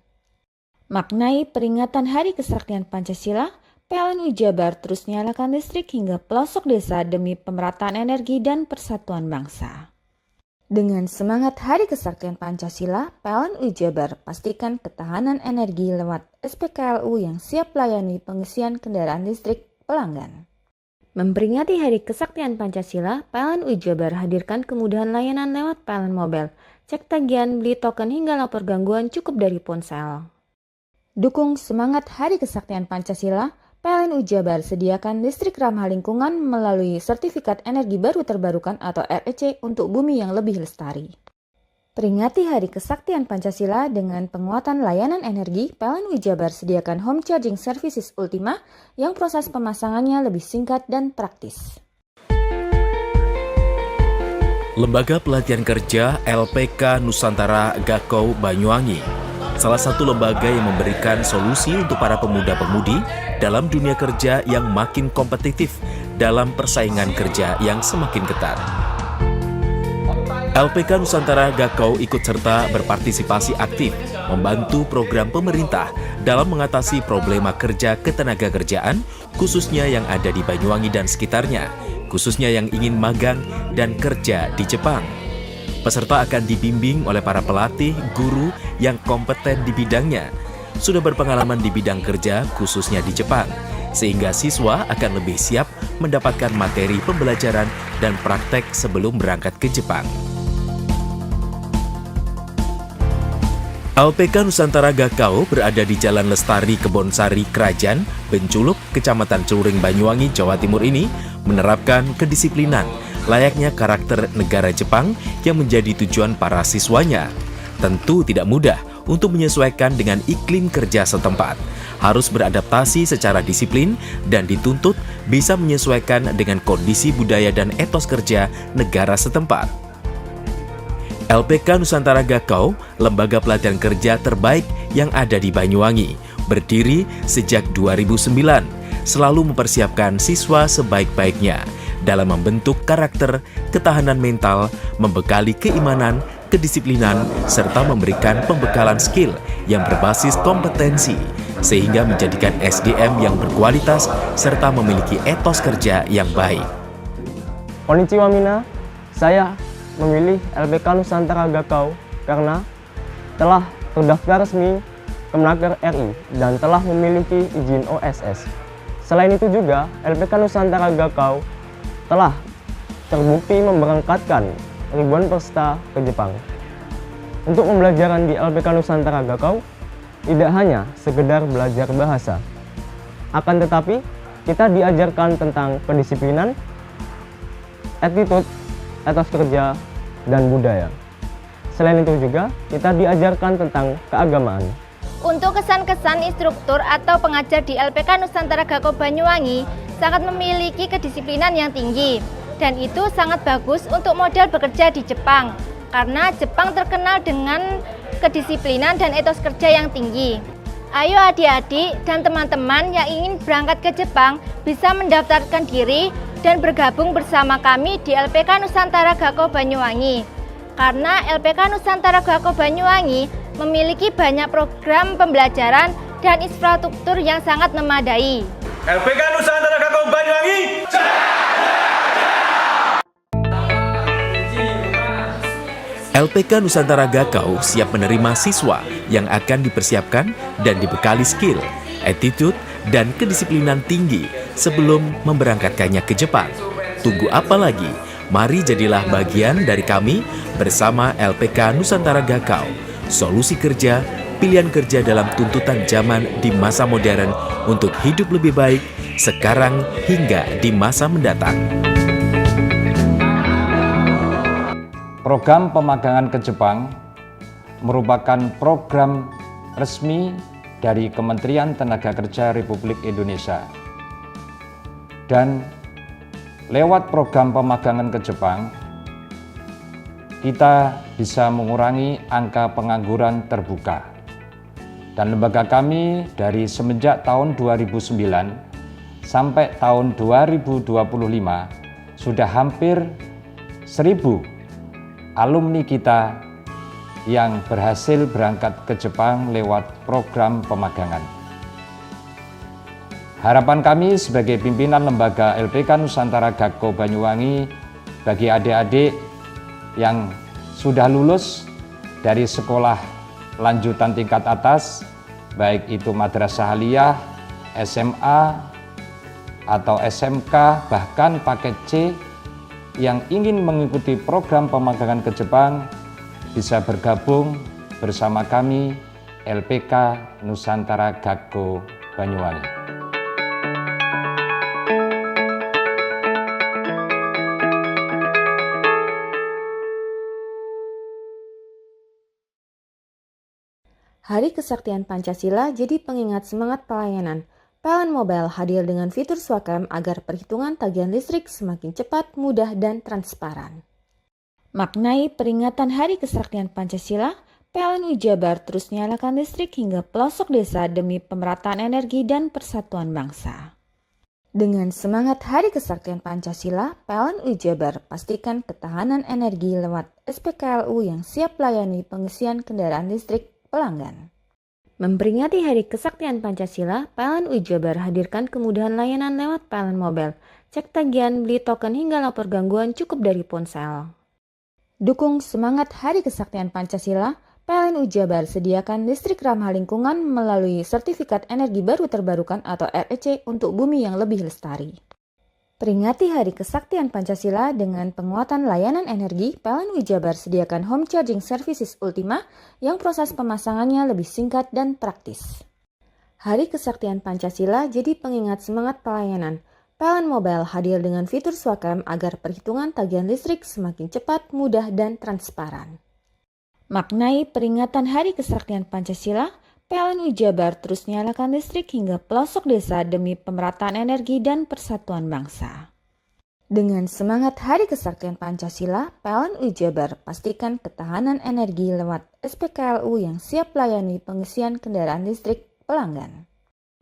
Maknai peringatan Hari Kesaktian Pancasila, PLN Jabar terus nyalakan listrik hingga pelosok desa demi pemerataan energi dan persatuan bangsa. Dengan semangat Hari Kesaktian Pancasila, PLN Jabar pastikan ketahanan energi lewat SPKLU yang siap layani pengisian kendaraan listrik pelanggan. Memperingati Hari Kesaktian Pancasila, PLN Jabar hadirkan kemudahan layanan lewat PLN Mobile, cek tagihan, beli token hingga lapor gangguan cukup dari ponsel. Dukung semangat Hari Kesaktian Pancasila, PLN Jabar sediakan listrik ramah lingkungan melalui Sertifikat Energi Baru Terbarukan atau REC untuk bumi yang lebih lestari. Peringati Hari Kesaktian Pancasila dengan penguatan layanan energi, PLN Jabar sediakan Home Charging Services Ultima yang proses pemasangannya lebih singkat dan praktis. Lembaga Pelatihan Kerja LPK Nusantara Gakau Banyuwangi, salah satu lembaga yang memberikan solusi untuk para pemuda-pemudi dalam dunia kerja yang makin kompetitif dalam persaingan kerja yang semakin ketat. LPK Nusantara Gakau ikut serta berpartisipasi aktif membantu program pemerintah dalam mengatasi problema kerja ketenagakerjaan, khususnya yang ada di Banyuwangi dan sekitarnya, khususnya yang ingin magang dan kerja di Jepang. Peserta akan dibimbing oleh para pelatih, guru yang kompeten di bidangnya, sudah berpengalaman di bidang kerja khususnya di Jepang, sehingga siswa akan lebih siap mendapatkan materi pembelajaran dan praktek sebelum berangkat ke Jepang. LPK Nusantara Gakau berada di Jalan Lestari Kebonsari Kerajaan, Benculuk, Kecamatan Celuring, Banyuwangi, Jawa Timur ini menerapkan kedisiplinan layaknya karakter negara Jepang yang menjadi tujuan para siswanya. Tentu tidak mudah untuk menyesuaikan dengan iklim kerja setempat. Harus beradaptasi secara disiplin dan dituntut bisa menyesuaikan dengan kondisi budaya dan etos kerja negara setempat. LPK Nusantara Gakau, lembaga pelatihan kerja terbaik yang ada di Banyuwangi, berdiri sejak 2009, selalu mempersiapkan siswa sebaik-baiknya dalam membentuk karakter, ketahanan mental, membekali keimanan, kedisiplinan, serta memberikan pembekalan skill yang berbasis kompetensi, sehingga menjadikan SDM yang berkualitas serta memiliki etos kerja yang baik. Konnichiwa Mina, saya memilih LPK Nusantara Gakau karena telah terdaftar resmi Kemenaker RI dan telah memiliki izin OSS. Selain itu juga, LPK Nusantara Gakau telah terbukti memberangkatkan ribuan peserta ke Jepang. Untuk pembelajaran di LPK Nusantara Gakau tidak hanya sekedar belajar bahasa, akan tetapi kita diajarkan tentang kedisiplinan, attitude, etos kerja, dan budaya. Selain itu juga kita diajarkan tentang keagamaan. Untuk kesan-kesan instruktur atau pengajar di LPK Nusantara Gakau Banyuwangi sangat memiliki kedisiplinan yang tinggi, dan itu sangat bagus untuk modal bekerja di Jepang karena Jepang terkenal dengan kedisiplinan dan etos kerja yang tinggi. Ayo adik-adik dan teman-teman yang ingin berangkat ke Jepang bisa mendaftarkan diri dan bergabung bersama kami di LPK Nusantara Gakau Banyuwangi. Karena LPK Nusantara Gakau Banyuwangi memiliki banyak program pembelajaran dan infrastruktur yang sangat memadai. LPK Nusantara Gakau Banyuwangi. LPK Nusantara Gakau siap menerima siswa yang akan dipersiapkan dan dibekali skill, attitude, dan kedisiplinan tinggi sebelum memberangkatkannya ke Jepang. Tunggu apa lagi? Mari jadilah bagian dari kami bersama LPK Nusantara Gakau. Solusi kerja, pilihan kerja dalam tuntutan zaman di masa modern untuk hidup lebih baik sekarang hingga di masa mendatang. Program pemagangan ke Jepang merupakan program resmi dari Kementerian Tenaga Kerja Republik Indonesia. Dan lewat program pemagangan ke Jepang, kita bisa mengurangi angka pengangguran terbuka. Dan lembaga kami dari semenjak tahun 2009 sampai tahun 2025 sudah hampir 1.000 alumni kita yang berhasil berangkat ke Jepang lewat program pemagangan. Harapan kami sebagai pimpinan lembaga LPK Nusantara Gakau Banyuwangi bagi adik-adik yang sudah lulus dari sekolah lanjutan tingkat atas, baik itu madrasah aliyah, SMA, atau SMK, bahkan paket C, yang ingin mengikuti program pemagangan ke Jepang, bisa bergabung bersama kami LPK Nusantara Gakau Banyuwangi. Hari Kesaktian Pancasila jadi pengingat semangat pelayanan. PLN Mobile hadir dengan fitur Swakam agar perhitungan tagihan listrik semakin cepat, mudah, dan transparan. Maknai peringatan Hari Kesaktian Pancasila, PLN Jabar terus nyalakan listrik hingga pelosok desa demi pemerataan energi dan persatuan bangsa. Dengan semangat Hari Kesaktian Pancasila, PLN Jabar pastikan ketahanan energi lewat SPKLU yang siap melayani pengisian kendaraan listrik pelanggan. Memperingati Hari Kesaktian Pancasila, PLN Jabar hadirkan kemudahan layanan lewat PLN Mobile. Cek tagihan, beli token hingga lapor gangguan cukup dari ponsel. Dukung semangat Hari Kesaktian Pancasila, PLN Jabar sediakan listrik ramah lingkungan melalui sertifikat energi baru terbarukan atau REC untuk bumi yang lebih lestari. Peringati Hari Kesaktian Pancasila dengan penguatan layanan energi, PLN Jabar sediakan home charging services Ultima yang proses pemasangannya lebih singkat dan praktis. Hari Kesaktian Pancasila jadi pengingat semangat pelayanan. PLN Mobile hadir dengan fitur Swakam agar perhitungan tagihan listrik semakin cepat, mudah, dan transparan. Maknai peringatan Hari Kesaktian Pancasila, PLN Jabar terus nyalakan listrik hingga pelosok desa demi pemerataan energi dan persatuan bangsa. Dengan semangat Hari Kesaktian Pancasila, PLN Jabar pastikan ketahanan energi lewat SPKLU yang siap layani pengisian kendaraan listrik pelanggan.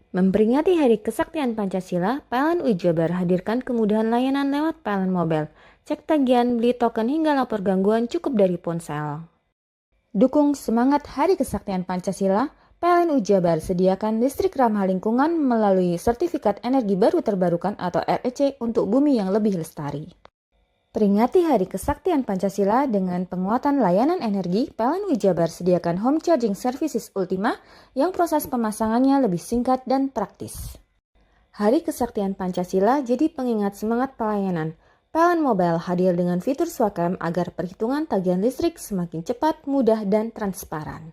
Memperingati Hari Kesaktian Pancasila, PLN Jabar hadirkan kemudahan layanan lewat PLN Mobile. Cek tagihan, beli token hingga lapor gangguan cukup dari ponsel. Dukung semangat Hari Kesaktian Pancasila, PLN Jabar sediakan listrik ramah lingkungan melalui Sertifikat Energi Baru Terbarukan atau REC untuk bumi yang lebih lestari. Peringati Hari Kesaktian Pancasila dengan penguatan layanan energi, PLN Jabar sediakan Home Charging Services Ultima yang proses pemasangannya lebih singkat dan praktis. Hari Kesaktian Pancasila jadi pengingat semangat pelayanan. PLN Mobile hadir dengan fitur Swakam agar perhitungan tagihan listrik semakin cepat, mudah, dan transparan.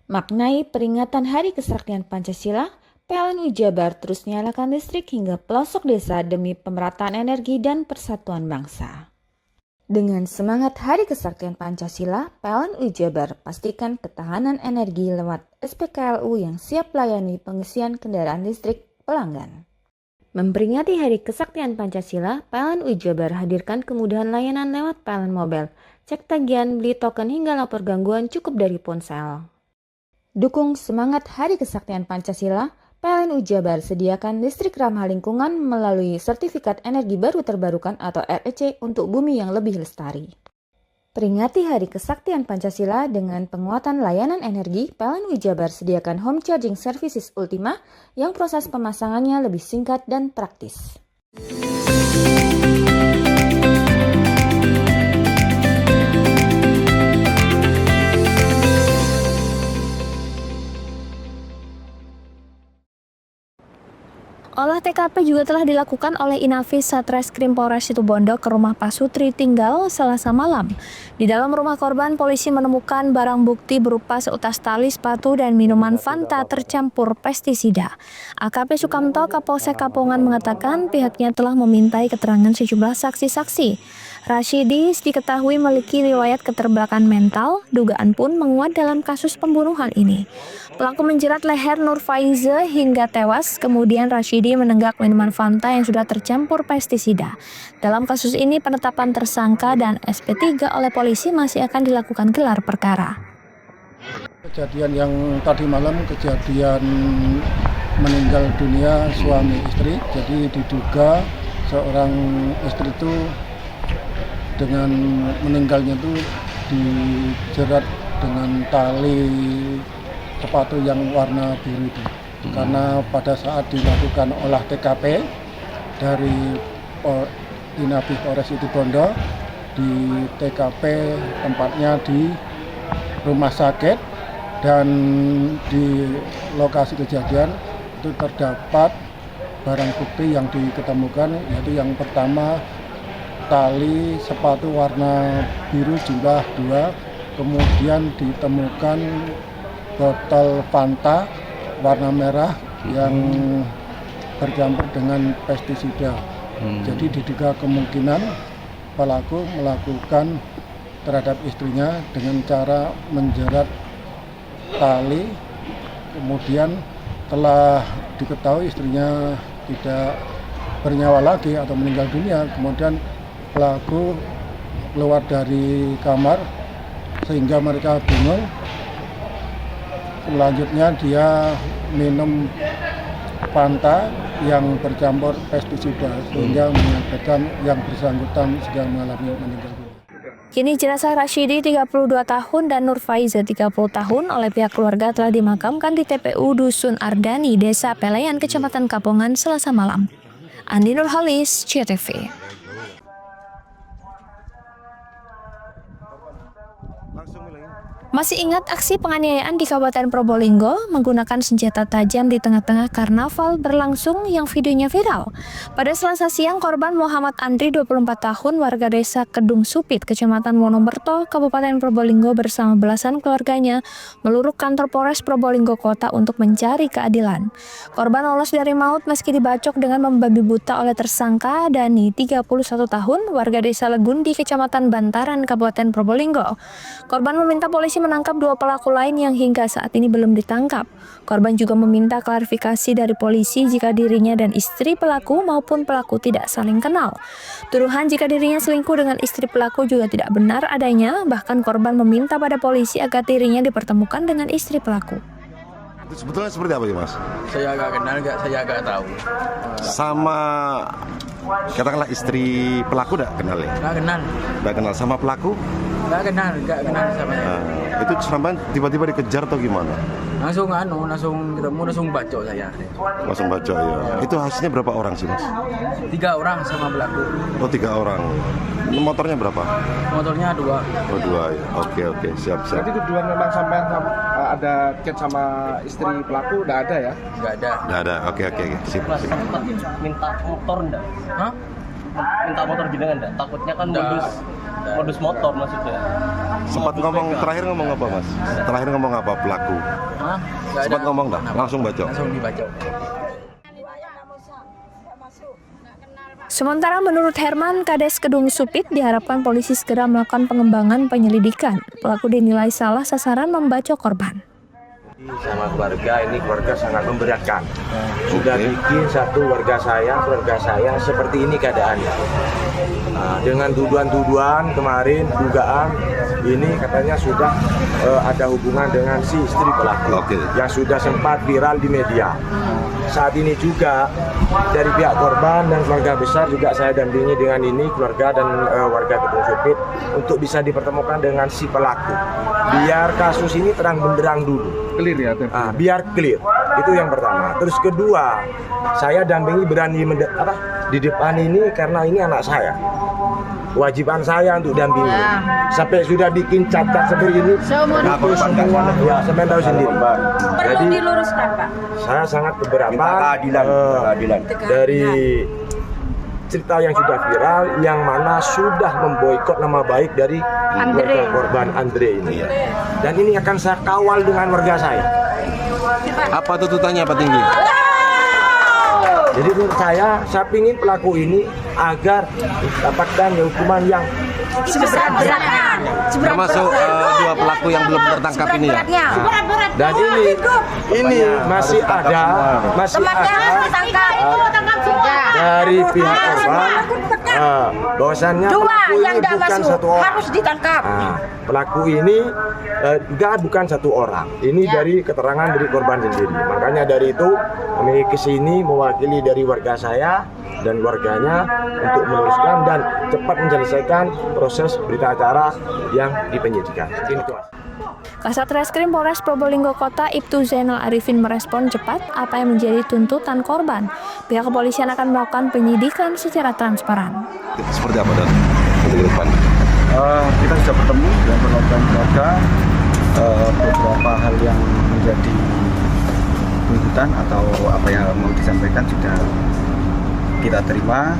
Maknai peringatan Hari Kesaktian Pancasila, PLN Jabar terus nyalakan listrik hingga pelosok desa demi pemerataan energi dan persatuan bangsa. Dengan semangat Hari Kesaktian Pancasila, PLN Jabar pastikan ketahanan energi lewat SPKLU yang siap layani pengisian kendaraan listrik pelanggan. Memperingati Hari Kesaktian Pancasila, PLN Jabar hadirkan kemudahan layanan lewat PLN Mobile. Cek tagihan, beli token hingga lapor gangguan cukup dari ponsel. Dukung semangat Hari Kesaktian Pancasila, PLN Jabar sediakan listrik ramah lingkungan melalui Sertifikat Energi Baru Terbarukan atau REC untuk bumi yang lebih lestari. Peringati Hari Kesaktian Pancasila dengan penguatan layanan energi, PLN Jabar sediakan Home Charging Services Ultima yang proses pemasangannya lebih singkat dan praktis. Olah TKP juga telah dilakukan oleh Inafis Satreskrim Polres Situbondo ke rumah Pak Sutri tinggal Selasa malam. Di dalam rumah korban, polisi menemukan barang bukti berupa seutas tali sepatu dan minuman Fanta tercampur pestisida. AKP Sukamto Kapolsek Kapongan mengatakan pihaknya telah memintai keterangan sejumlah saksi-saksi. Rashidi diketahui memiliki riwayat keterbelakangan mental, dugaan pun menguat dalam kasus pembunuhan ini. Pelaku menjerat leher Nur Faiza hingga tewas, kemudian Rashidi menenggak minuman Fanta yang sudah tercampur pestisida. Dalam kasus ini, penetapan tersangka dan SP3 oleh polisi masih akan dilakukan gelar perkara. Kejadian yang tadi malam, kejadian meninggal dunia suami istri, jadi diduga seorang istri itu dengan meninggalnya itu dijerat dengan tali sepatu yang warna biru itu. Karena pada saat dilakukan olah TKP dari Inafis Polres Situbondo, di TKP tempatnya di rumah sakit, dan di lokasi kejadian itu terdapat barang bukti yang diketemukan, yaitu yang pertama tali sepatu warna biru jumlah 2, kemudian ditemukan botol Fanta warna merah yang bercampur dengan pestisida. Jadi diduga kemungkinan pelaku melakukan terhadap istrinya dengan cara menjerat tali, kemudian telah diketahui istrinya tidak bernyawa lagi atau meninggal dunia, kemudian pelaku keluar dari kamar sehingga mereka bingung. Selanjutnya dia minum Fanta yang bercampur pestisida sehingga mengakibatkan yang bersangkutan sehingga mengalami meninggal dunia. Kini jenazah Rashidi 32 tahun dan Nur Faiza 30 tahun oleh pihak keluarga telah dimakamkan di TPU Dusun Ardani, Desa Peleyan, Kecamatan Kapongan, Selasa malam. Andi Nurhalis, CTV. Masih ingat aksi penganiayaan di Kabupaten Probolinggo menggunakan senjata tajam di tengah-tengah karnaval berlangsung yang videonya viral? Pada Selasa siang, korban Muhammad Andri, 24 tahun, warga desa Kedung Supit, Kecamatan Wonomerto, Kabupaten Probolinggo bersama belasan keluarganya meluruh kantor Polres Probolinggo Kota untuk mencari keadilan. Korban lolos dari maut meski dibacok dengan membabi buta oleh tersangka Dani, 31 tahun, warga desa Legundi, Kecamatan Bantaran, Kabupaten Probolinggo. Korban meminta polisi menangkap 2 pelaku lain yang hingga saat ini belum ditangkap. Korban juga meminta klarifikasi dari polisi jika dirinya dan istri pelaku maupun pelaku tidak saling kenal. Tuduhan jika dirinya selingkuh dengan istri pelaku juga tidak benar adanya, bahkan korban meminta pada polisi agar dirinya dipertemukan dengan istri pelaku. Sebetulnya seperti apa ya, Mas? Saya agak kenal, saya agak tahu. Sama katakanlah istri pelaku enggak kenal ya? Enggak kenal. Enggak kenal sama pelaku? Enggak kenal sama saya. Itu sampai tiba-tiba dikejar atau gimana? Langsung ketemu, langsung bacok saya. Langsung bacok ya. Itu hasilnya berapa orang sih, Mas? 3 orang sama pelaku. Oh, 3 orang. Motornya berapa? Motornya 2. Oh, 2 ya. Oke, siap. Jadi tujuan memang sampai ada chat sama istri pelaku udah ada ya? Enggak ada. Enggak ada. Oke. Sip. Minta motor enggak? Hah? Minta motor jenengan enggak? Takutnya kan modus motor maksudnya. Sempat terakhir ngomong apa, Mas? Terakhir ngomong apa pelaku? Hah? Sempat ngomong enggak? Langsung bacok. Langsung dibacok. Sementara menurut Herman, Kades Kedung Supit, diharapkan polisi segera melakukan pengembangan penyelidikan. Pelaku dinilai salah sasaran membacok korban. Sama keluarga sangat memberatkan. Sudah bikin satu keluarga saya seperti ini keadaannya. Dengan tuduhan kemarin, dugaan ini katanya sudah ada hubungan dengan si istri pelaku yang sudah sempat viral di media. Saat ini juga dari pihak korban dan keluarga besar juga saya dampingi dengan ini keluarga dan warga Kedung Supit untuk bisa dipertemukan dengan si pelaku. Biar kasus ini terang benderang dulu. Clear ya? Biar clear. Itu yang pertama. Terus kedua, saya dampingi berani di depan ini karena ini anak saya. Kewajiban saya untuk dampingi. Sampai sudah bikin catat seperti ini. Aku semua sampai tahu sendiri. Jadi diluruskan, Pak. Saya sangat keberatan keadilan dari cerita yang sudah viral, yang mana sudah memboikot nama baik dari keluarga korban Andre ini. Dan ini akan saya kawal dengan warga saya. Apa tuntutannya Pak Tinggi? Jadi menurut saya ingin pelaku ini agar mendapatkan hukuman yang seberat-beratnya. Termasuk 2 pelaku yang belum tertangkap ini ya. Dan ini masih ada dari pihak korban bahwasannya pelaku ini bukan satu orang. Harus ditangkap. Pelaku ini bukan satu orang. Ini dari keterangan dari korban sendiri. Makanya dari itu kami kesini mewakili dari warga saya dan warganya untuk meluruskan dan cepat menyelesaikan proses berita acara yang dipenyidikan. Kasat Reskrim Polres Probolinggo Kota Ibtu Zainal Arifin merespon cepat apa yang menjadi tuntutan korban. Pihak kepolisian akan melakukan penyidikan secara transparan. Seperti apa dan untuk ke depan? Kita sudah bertemu dengan perwakilan keluarga, beberapa hal yang menjadi tuntutan atau apa yang mau disampaikan sudah kita terima.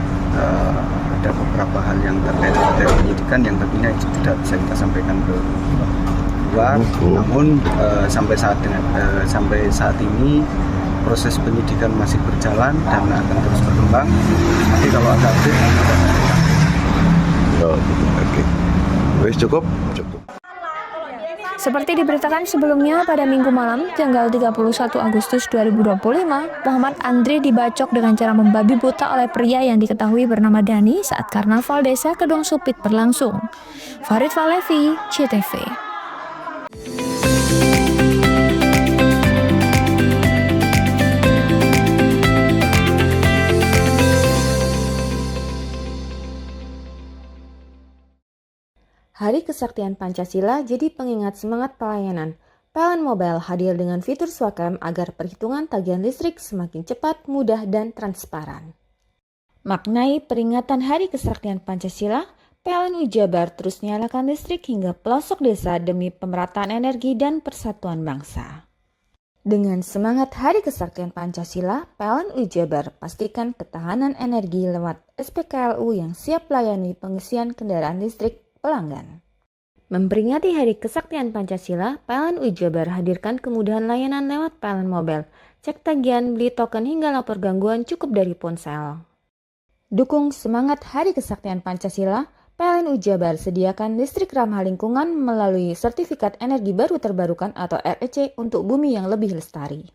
Ada beberapa hal yang terkait dari penyidikan yang tentunya tidak bisa kita sampaikan ke luar. Namun sampai saat ini proses penyidikan masih berjalan dan akan terus berkembang. Nanti kalau ada update kita sampaikan. Oke. Wes cukup. Seperti diberitakan sebelumnya, pada Minggu malam, tanggal 31 Agustus 2025, Muhammad Andri dibacok dengan cara membabi buta oleh pria yang diketahui bernama Dani saat karnaval desa Kedung Supit berlangsung. Farid Falevi, CTV. Hari Kesaktian Pancasila jadi pengingat semangat pelayanan. PLN Mobile hadir dengan fitur Swakam agar perhitungan tagihan listrik semakin cepat, mudah, dan transparan. Maknai peringatan Hari Kesaktian Pancasila, PLN Jabar terus nyalakan listrik hingga pelosok desa demi pemerataan energi dan persatuan bangsa. Dengan semangat Hari Kesaktian Pancasila, PLN Jabar pastikan ketahanan energi lewat SPKLU yang siap layani pengisian kendaraan listrik pelanggan. Memperingati Hari Kesaktian Pancasila, PLN Jabar hadirkan kemudahan layanan lewat PLN Mobile, cek tagihan, beli token hingga lapor gangguan cukup dari ponsel. Dukung semangat Hari Kesaktian Pancasila, PLN Jabar sediakan listrik ramah lingkungan melalui Sertifikat Energi Baru Terbarukan atau REC untuk bumi yang lebih lestari.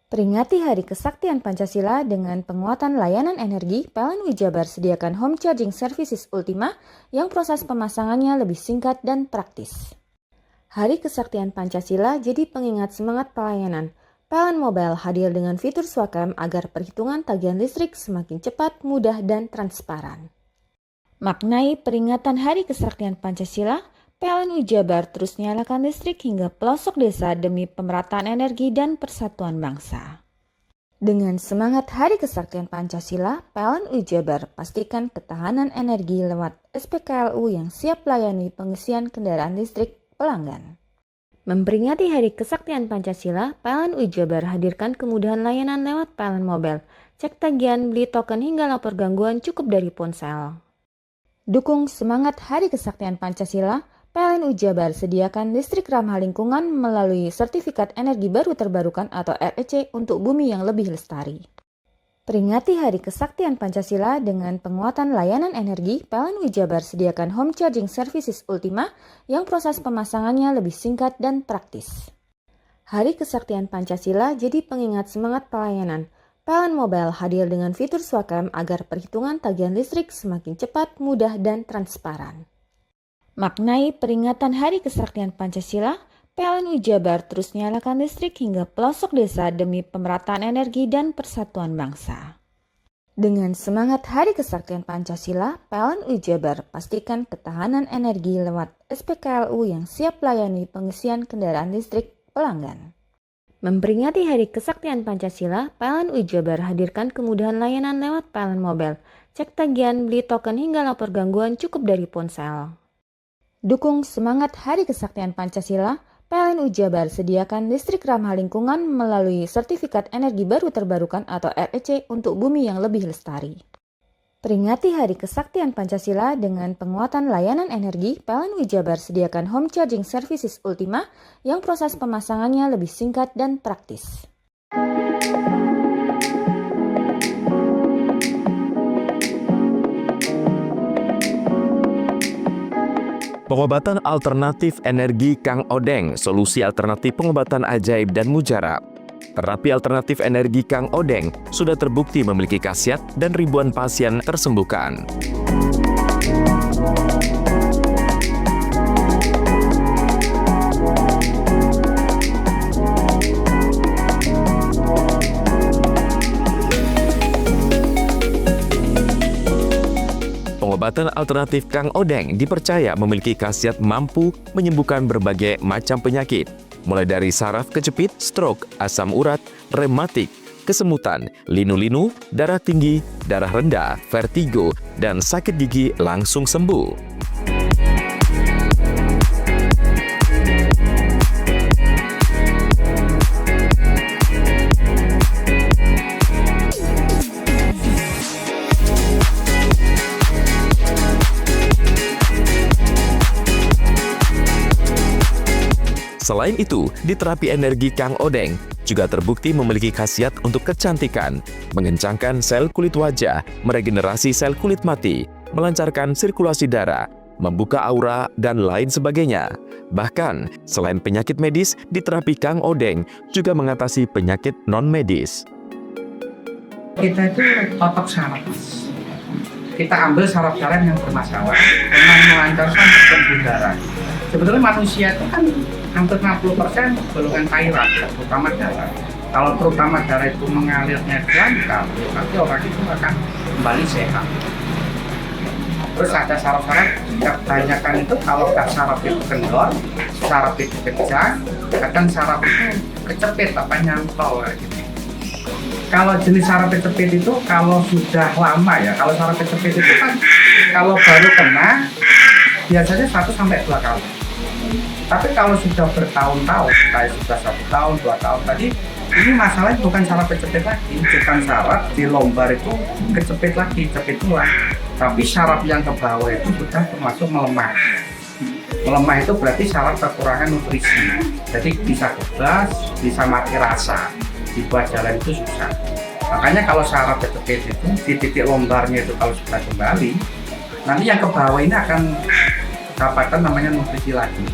Peringati Hari Kesaktian Pancasila dengan penguatan layanan energi, PLN Jabar sediakan Home Charging Services Ultima yang proses pemasangannya lebih singkat dan praktis. Hari Kesaktian Pancasila jadi pengingat semangat pelayanan. PLN Mobile hadir dengan fitur Swakam agar perhitungan tagihan listrik semakin cepat, mudah, dan transparan. Maknai peringatan Hari Kesaktian Pancasila, PLN Jabar terus nyalakan listrik hingga pelosok desa demi pemerataan energi dan persatuan bangsa. Dengan semangat Hari Kesaktian Pancasila, PLN Jabar pastikan ketahanan energi lewat SPKLU yang siap layani pengisian kendaraan listrik pelanggan. Memperingati Hari Kesaktian Pancasila, PLN Jabar hadirkan kemudahan layanan lewat PLN Mobile, cek tagihan, beli token hingga lapor gangguan cukup dari ponsel. Dukung semangat Hari Kesaktian Pancasila, PLN Jabar sediakan listrik ramah lingkungan melalui Sertifikat Energi Baru Terbarukan atau REC untuk bumi yang lebih lestari. Peringati Hari Kesaktian Pancasila dengan penguatan layanan energi, PLN Jabar sediakan Home Charging Services Ultima yang proses pemasangannya lebih singkat dan praktis. Hari Kesaktian Pancasila jadi pengingat semangat pelayanan. PLN Mobile hadir dengan fitur Swakam agar perhitungan tagihan listrik semakin cepat, mudah, dan transparan. Maknai peringatan Hari Kesaktian Pancasila, PLN Jabar terus nyalakan listrik hingga pelosok desa demi pemerataan energi dan persatuan bangsa. Dengan semangat Hari Kesaktian Pancasila, PLN Jabar pastikan ketahanan energi lewat SPKLU yang siap layani pengisian kendaraan listrik pelanggan. Memperingati Hari Kesaktian Pancasila, PLN Jabar hadirkan kemudahan layanan lewat PLN Mobile, cek tagihan, beli token hingga lapor gangguan cukup dari ponsel. Dukung semangat Hari Kesaktian Pancasila, PLN Jabar sediakan listrik ramah lingkungan melalui Sertifikat Energi Baru Terbarukan atau REC untuk bumi yang lebih lestari. Peringati Hari Kesaktian Pancasila dengan penguatan layanan energi, PLN Jabar sediakan Home Charging Services Ultima yang proses pemasangannya lebih singkat dan praktis. Pengobatan alternatif energi Kang Odeng, solusi alternatif pengobatan ajaib dan mujarab. Terapi alternatif energi Kang Odeng sudah terbukti memiliki khasiat dan ribuan pasien tersembuhkan. Pengobatan alternatif Kang Odeng dipercaya memiliki khasiat mampu menyembuhkan berbagai macam penyakit, mulai dari saraf kejepit, stroke, asam urat, rematik, kesemutan, linu-linu, darah tinggi, darah rendah, vertigo, dan sakit gigi langsung sembuh. Selain itu, di terapi energi Kang Odeng juga terbukti memiliki khasiat untuk kecantikan, mengencangkan sel kulit wajah, meregenerasi sel kulit mati, melancarkan sirkulasi darah, membuka aura, dan lain sebagainya. Bahkan, selain penyakit medis, di terapi Kang Odeng juga mengatasi penyakit non-medis. Kita itu totok saraf. Kita ambil saraf darah yang bermasalah dengan melancarkan pembuluh darah. Sebetulnya manusia itu kan hampir 60% golongan cairan, terutama darah. Kalau terutama darah itu mengalirnya lancar, berarti orang itu akan kembali sehat. Terus ada saraf-saraf, kebanyakan itu kalau saraf itu kendor, saraf itu pecah, kadang saraf itu kecepit apa nyantol gitu. Kalau jenis saraf kejepit itu kalau sudah lama ya, kalau saraf kejepit itu kan kalau baru kena biasanya 1 sampai 2 kali. Tapi kalau sudah bertahun-tahun, kayak sudah 1 tahun, 2 tahun tadi, ini masalahnya bukan saraf kejepit lagi, bukan saraf di lombar itu kejepit lagi, jepit ulang. Tapi saraf yang ke bawah itu sudah termasuk melemah. Melemah itu berarti saraf kekurangan nutrisi. Jadi bisa kebas, bisa mati rasa. Dibuat jalan itu susah. Makanya kalau saraf kejepit itu di titik lombarnya itu kalau sudah kembali, nanti yang ke bawah ini akan dapatkan namanya nutrisi lagi,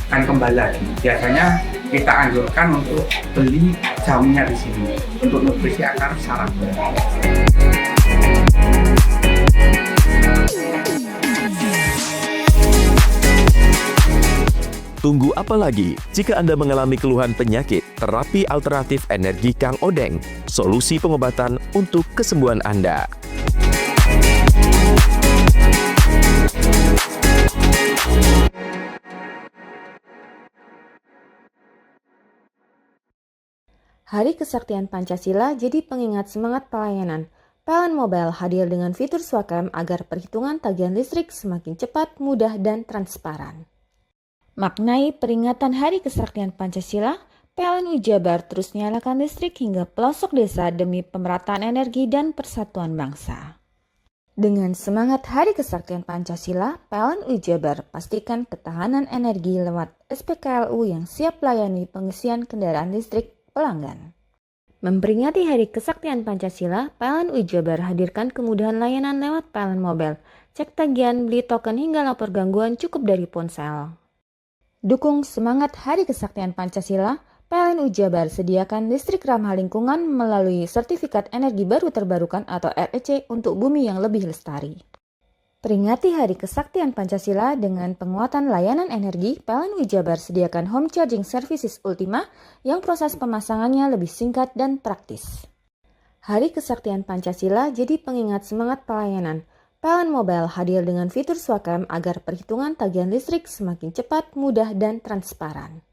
akan kembali lagi. Biasanya kita anjurkan untuk beli jamnya di sini untuk nutrisi akar saraf. Tunggu apa lagi? Jika Anda mengalami keluhan penyakit, terapi alternatif energi Kang Odeng, solusi pengobatan untuk kesembuhan Anda. Hari Kesaktian Pancasila jadi pengingat semangat pelayanan. PLN Mobile hadir dengan fitur Swakam agar perhitungan tagihan listrik semakin cepat, mudah, dan transparan. Maknai peringatan Hari Kesaktian Pancasila, PLN Jabar terus nyalakan listrik hingga pelosok desa demi pemerataan energi dan persatuan bangsa. Dengan semangat Hari Kesaktian Pancasila, PLN Jabar pastikan ketahanan energi lewat SPKLU yang siap layani pengisian kendaraan listrik pelanggan. Memperingati Hari Kesaktian Pancasila, PLN Jabar hadirkan kemudahan layanan lewat PLN Mobile, cek tagihan, beli token hingga lapor gangguan cukup dari ponsel. Dukung semangat Hari Kesaktian Pancasila, PLN Jabar sediakan listrik ramah lingkungan melalui Sertifikat Energi Baru Terbarukan atau REC untuk bumi yang lebih lestari. Peringati Hari Kesaktian Pancasila dengan penguatan layanan energi, PLN Jabar sediakan Home Charging Services Ultima yang proses pemasangannya lebih singkat dan praktis. Hari Kesaktian Pancasila jadi pengingat semangat pelayanan. PLN Mobile hadir dengan fitur Swakam agar perhitungan tagihan listrik semakin cepat, mudah, dan transparan.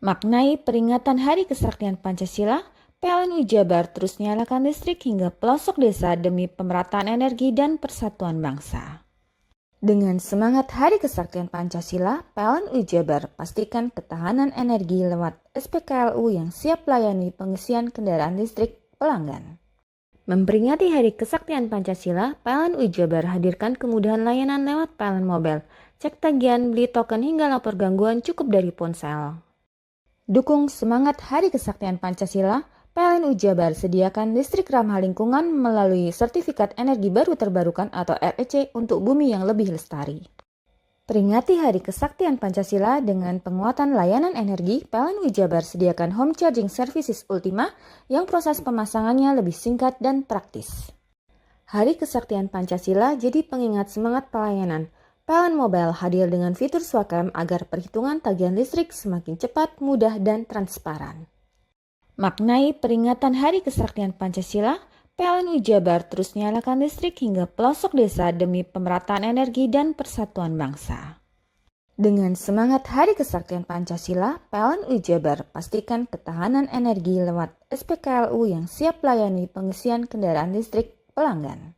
Maknai peringatan Hari Kesaktian Pancasila, PLN Jabar terus nyalakan listrik hingga pelosok desa demi pemerataan energi dan persatuan bangsa. Dengan semangat Hari Kesaktian Pancasila, PLN Jabar pastikan ketahanan energi lewat SPKLU yang siap layani pengisian kendaraan listrik pelanggan. Memperingati Hari Kesaktian Pancasila, PLN Jabar hadirkan kemudahan layanan lewat PLN Mobile, cek tagihan, beli token hingga lapor gangguan cukup dari ponsel. Dukung semangat Hari Kesaktian Pancasila, PLN Jabar sediakan listrik ramah lingkungan melalui Sertifikat Energi Baru Terbarukan atau REC untuk bumi yang lebih lestari. Peringati Hari Kesaktian Pancasila dengan penguatan layanan energi, PLN Jabar sediakan Home Charging Services Ultima yang proses pemasangannya lebih singkat dan praktis. Hari Kesaktian Pancasila jadi pengingat semangat pelayanan. PLN Mobile hadir dengan fitur Swakam agar perhitungan tagihan listrik semakin cepat, mudah, dan transparan. Maknai peringatan Hari Kesaktian Pancasila, PLN Jabar terus nyalakan listrik hingga pelosok desa demi pemerataan energi dan persatuan bangsa. Dengan semangat Hari Kesaktian Pancasila, PLN Jabar pastikan ketahanan energi lewat SPKLU yang siap layani pengisian kendaraan listrik pelanggan.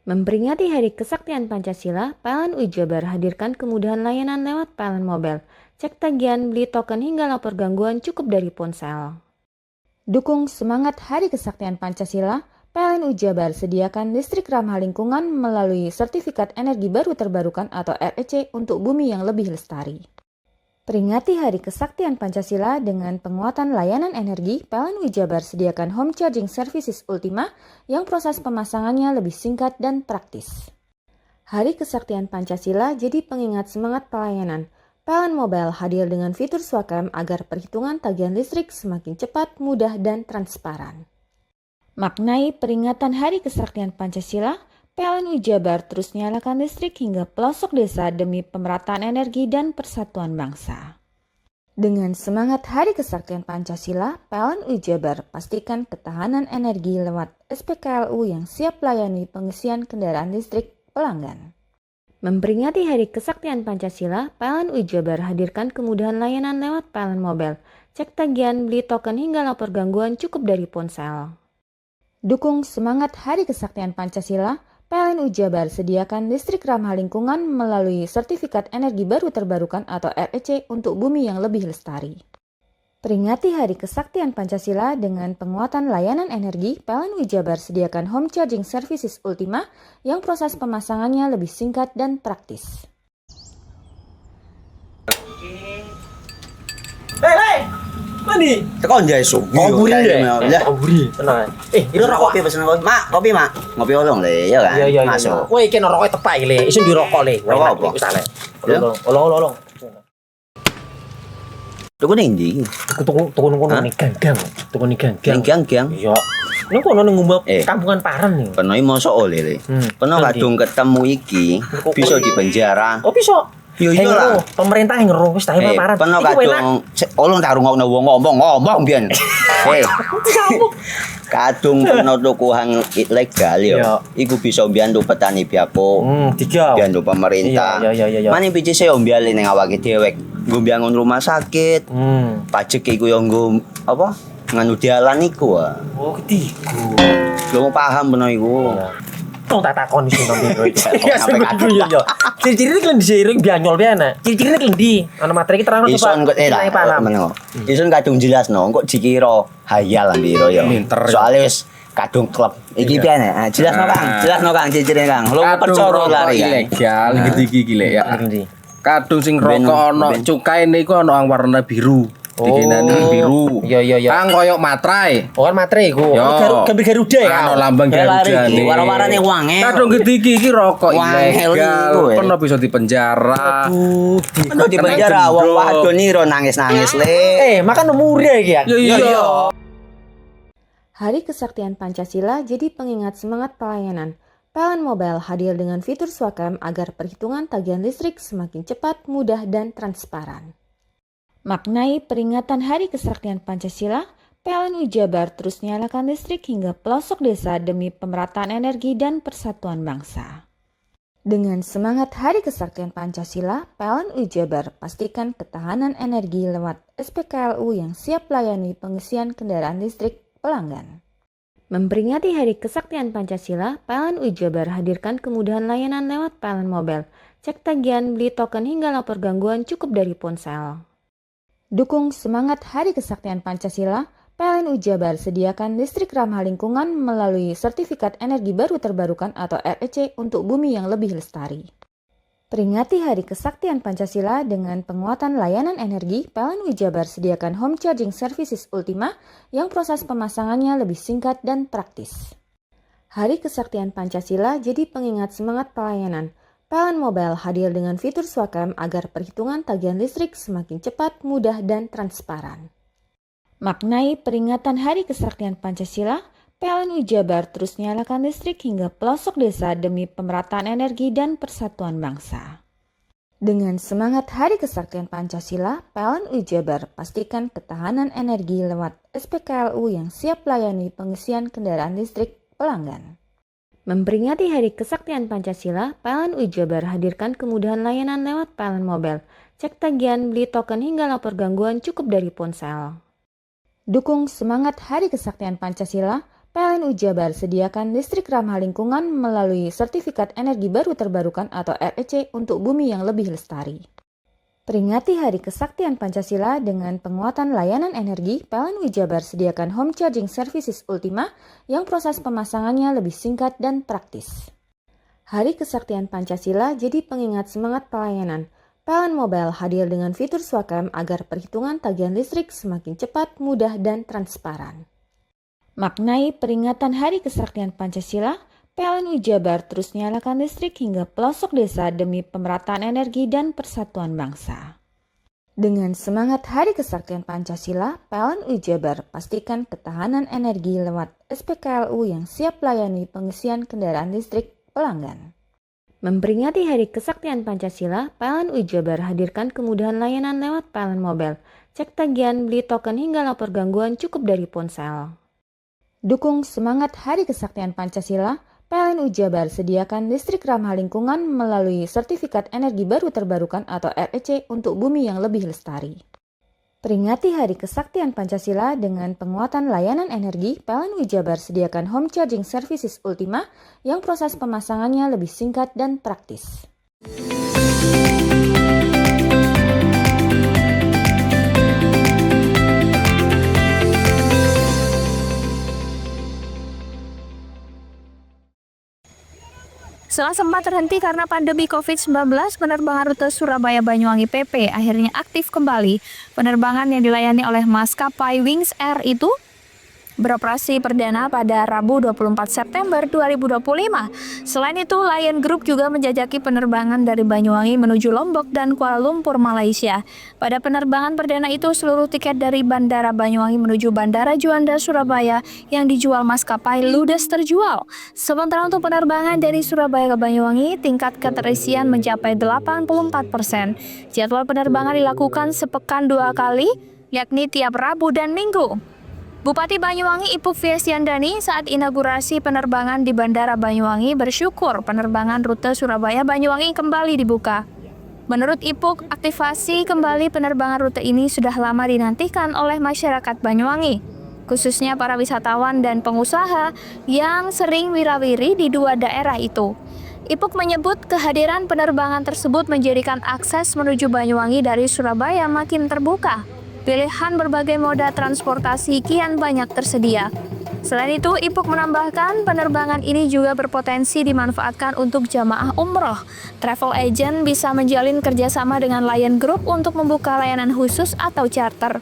Memperingati Hari Kesaktian Pancasila, PLN Jabar hadirkan kemudahan layanan lewat PLN Mobile, cek tagihan, beli token hingga lapor gangguan cukup dari ponsel. Dukung semangat Hari Kesaktian Pancasila, PLN Jabar sediakan listrik ramah lingkungan melalui Sertifikat Energi Baru Terbarukan atau REC untuk bumi yang lebih lestari. Peringati Hari Kesaktian Pancasila dengan penguatan layanan energi, PLN Jabar sediakan Home Charging Services Ultima yang proses pemasangannya lebih singkat dan praktis. Hari Kesaktian Pancasila jadi pengingat semangat pelayanan. PLN Mobile hadir dengan fitur Swakam agar perhitungan tagihan listrik semakin cepat, mudah, dan transparan. Maknai peringatan Hari Kesaktian Pancasila, PLN Jabar terus nyalakan listrik hingga pelosok desa demi pemerataan energi dan persatuan bangsa. Dengan semangat Hari Kesaktian Pancasila, PLN Jabar pastikan ketahanan energi lewat SPKLU yang siap layani pengisian kendaraan listrik pelanggan. Memperingati Hari Kesaktian Pancasila, PLN Jabar hadirkan kemudahan layanan lewat PLN Mobile, cek tagihan, beli token hingga lapor gangguan cukup dari ponsel. Dukung semangat Hari Kesaktian Pancasila, PLNU Jabar sediakan listrik ramah lingkungan melalui Sertifikat Energi Baru Terbarukan atau REC untuk bumi yang lebih lestari. Peringati Hari Kesaktian Pancasila dengan penguatan layanan energi, PLNU Jabar sediakan home charging services Ultima yang proses pemasangannya lebih singkat dan praktis. Hei, mandi. Tekan jaya su. Koburi ya. Koburi. Tenang. Ini rokok kopi pesen kopi. Mak, kopi mak. Ngopi olong le, ya kan? Iya. Masuk. Woi, iki rokok tepak iki le. Isun dirokok le. Rokok apa? Wis ale. Olong. Tuku ning ndi? Tuku ngono ning gang. Tuku ning gang. Ning gang. Iya. Ning kono ning ngumbat kampungan Paren nih. Kena mosok oleh le. Kena kadung ketemu iki bisa dipenjara. Oh, bisa. Yo lah. Pemerintah yang ngeru wis tahe Paren. Kena kadung olong tak rungokno wong ngomong biyen. Kadung kena tuku hang ilegal yo. Iku bisa mbiyantu petani biako. Mbiyantu pemerintah. Iya. Mane PCC yo mbiale ning awake dhewe. Nggo mbiangun rumah sakit. Pajak iku yo nggo apa? Nganu dalan iku. Oh, ketiku. Lu paham bener iku. Tong tak takon sing nang biro iki. Ya sebenarnya yo. Ciri-ciri iki diseiring bianyol piye ana. Ciri-cirine iki ndi? Ana materi iki terang Ison kok paham. Ison kadung jelasno kok dikira hayal biro yo. Soale wis kadung klub. Iki piye nek? Jelasno Kang, ciri-cirine Kang. Lu percaya lari ilegal iki lek ya. Kadung sing rokok ana cukae niku ana warna biru. Dikenani biru. Iya. Kang koyo matrai. Oh, kan matrai iku. Gambar Garuda ya. Ana lambang Garuda. Warna-warnane wange. Kadung gede iki rokok ilegal. Pernah bisa dipenjara. Pernah dipenjara wong wadon niro nangis-nangis le. Makan umure iki ya. Iya. Hari Kesaktian Pancasila jadi pengingat semangat pelayanan. PLN Mobile hadir dengan fitur Swakam agar perhitungan tagihan listrik semakin cepat, mudah, dan transparan. Maknai peringatan Hari Kesaktian Pancasila, PLNU Jabar terus nyalakan listrik hingga pelosok desa demi pemerataan energi dan persatuan bangsa. Dengan semangat Hari Kesaktian Pancasila, PLNU Jabar pastikan ketahanan energi lewat SPKLU yang siap layani pengisian kendaraan listrik pelanggan. Memperingati Hari Kesaktian Pancasila, PLNU Jabar hadirkan kemudahan layanan lewat PLN Mobile, cek tagihan, beli token hingga lapor gangguan cukup dari ponsel. Dukung semangat Hari Kesaktian Pancasila, PLNU Jabar sediakan listrik ramah lingkungan melalui Sertifikat Energi Baru Terbarukan atau REC untuk bumi yang lebih lestari. Peringati Hari Kesaktian Pancasila dengan penguatan layanan energi, PLNU Jabar sediakan home charging services Ultima yang proses pemasangannya lebih singkat dan praktis. Hari Kesaktian Pancasila jadi pengingat semangat pelayanan. PLN Mobile hadir dengan fitur Swakam agar perhitungan tagihan listrik semakin cepat, mudah, dan transparan. Maknai peringatan Hari Kesaktian Pancasila, PLNU Jabar terus nyalakan listrik hingga pelosok desa demi pemerataan energi dan persatuan bangsa. Dengan semangat Hari Kesaktian Pancasila, PLNU Jabar pastikan ketahanan energi lewat SPKLU yang siap layani pengisian kendaraan listrik pelanggan. Memperingati Hari Kesaktian Pancasila, PLNU Jabar hadirkan kemudahan layanan lewat PLN Mobile, cek tagihan, beli token hingga lapor gangguan cukup dari ponsel. Dukung semangat Hari Kesaktian Pancasila, PLNU Jabar sediakan listrik ramah lingkungan melalui Sertifikat Energi Baru Terbarukan atau REC untuk bumi yang lebih lestari. Peringati Hari Kesaktian Pancasila dengan penguatan layanan energi, PLNU Jabar sediakan home charging services Ultima yang proses pemasangannya lebih singkat dan praktis. Hari Kesaktian Pancasila jadi pengingat semangat pelayanan. PLN Mobile hadir dengan fitur Swakam agar perhitungan tagihan listrik semakin cepat, mudah, dan transparan. Maknai peringatan Hari Kesaktian Pancasila, PLNU Jabar terus nyalakan listrik hingga pelosok desa demi pemerataan energi dan persatuan bangsa. Dengan semangat Hari Kesaktian Pancasila, PLNU Jabar pastikan ketahanan energi lewat SPKLU yang siap layani pengisian kendaraan listrik pelanggan. Memperingati Hari Kesaktian Pancasila, PLNU Jabar hadirkan kemudahan layanan lewat PLN Mobile, cek tagihan, beli token hingga lapor gangguan cukup dari ponsel. Dukung semangat Hari Kesaktian Pancasila, PLNU Jabar sediakan listrik ramah lingkungan melalui Sertifikat Energi Baru Terbarukan atau REC untuk bumi yang lebih lestari. Peringati Hari Kesaktian Pancasila dengan penguatan layanan energi, PLN Jabar sediakan home charging services Ultima yang proses pemasangannya lebih singkat dan praktis. Setelah sempat terhenti karena pandemi COVID-19, penerbangan rute Surabaya-Banyuwangi PP akhirnya aktif kembali. Penerbangan yang dilayani oleh maskapai Wings Air itu beroperasi perdana pada Rabu 24 September 2025. Selain itu, Lion Group juga menjajaki penerbangan dari Banyuwangi menuju Lombok dan Kuala Lumpur, Malaysia. Pada penerbangan perdana itu, seluruh tiket dari Bandara Banyuwangi menuju Bandara Juanda, Surabaya yang dijual maskapai ludes terjual. Sementara untuk penerbangan dari Surabaya ke Banyuwangi, tingkat keterisian mencapai 84%. Jadwal penerbangan dilakukan sepekan 2 kali, yakni tiap Rabu dan Minggu. Bupati Banyuwangi Ipuk Fiasyandani saat inaugurasi penerbangan di Bandara Banyuwangi bersyukur penerbangan rute Surabaya-Banyuwangi kembali dibuka. Menurut Ipuk, aktivasi kembali penerbangan rute ini sudah lama dinantikan oleh masyarakat Banyuwangi, khususnya para wisatawan dan pengusaha yang sering wirawiri di 2 daerah itu. Ipuk menyebut kehadiran penerbangan tersebut menjadikan akses menuju Banyuwangi dari Surabaya makin terbuka. Pilihan berbagai moda transportasi kian banyak tersedia. Selain itu, Ipuk menambahkan penerbangan ini juga berpotensi dimanfaatkan untuk jamaah umroh. Travel agent bisa menjalin kerjasama dengan Lion Group untuk membuka layanan khusus atau charter.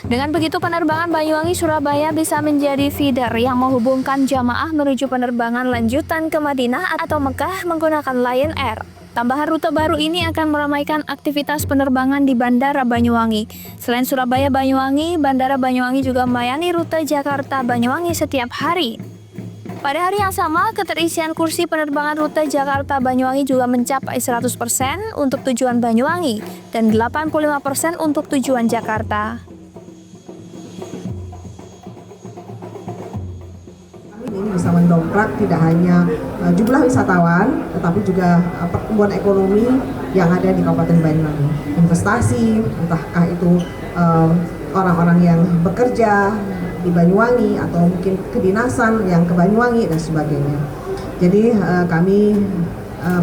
Dengan begitu, penerbangan Banyuwangi-Surabaya bisa menjadi feeder yang menghubungkan jamaah menuju penerbangan lanjutan ke Madinah atau Mekah menggunakan Lion Air. Tambahan rute baru ini akan meramaikan aktivitas penerbangan di Bandara Banyuwangi. Selain Surabaya-Banyuwangi, Bandara Banyuwangi juga melayani rute Jakarta-Banyuwangi setiap hari. Pada hari yang sama, keterisian kursi penerbangan rute Jakarta-Banyuwangi juga mencapai 100% untuk tujuan Banyuwangi dan 85% untuk tujuan Jakarta. Ini bisa mendongkrak tidak hanya jumlah wisatawan, tetapi juga pertumbuhan ekonomi yang ada di Kabupaten Banyuwangi. Investasi, entahkah itu orang-orang yang bekerja di Banyuwangi atau mungkin kedinasan yang ke Banyuwangi dan sebagainya. Jadi kami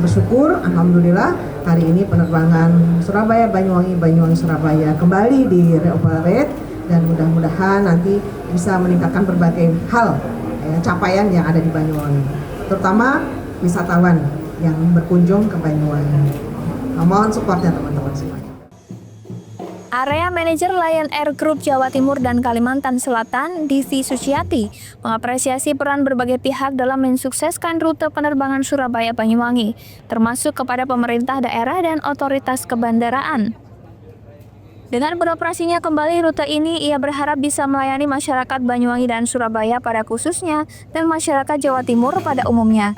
bersyukur, alhamdulillah hari ini penerbangan Surabaya-Banyuwangi, Banyuwangi-Surabaya kembali di reoperate dan mudah-mudahan nanti bisa meningkatkan berbagai hal capaian yang ada di Banyuwangi, terutama wisatawan yang berkunjung ke Banyuwangi. Mohon supportnya teman-teman semuanya. Area Manajer Lion Air Group Jawa Timur dan Kalimantan Selatan, Divi Suciati, mengapresiasi peran berbagai pihak dalam mensukseskan rute penerbangan Surabaya-Banyuwangi, termasuk kepada pemerintah daerah dan otoritas kebandaraan. Dengan beroperasinya kembali rute ini, ia berharap bisa melayani masyarakat Banyuwangi dan Surabaya pada khususnya dan masyarakat Jawa Timur pada umumnya.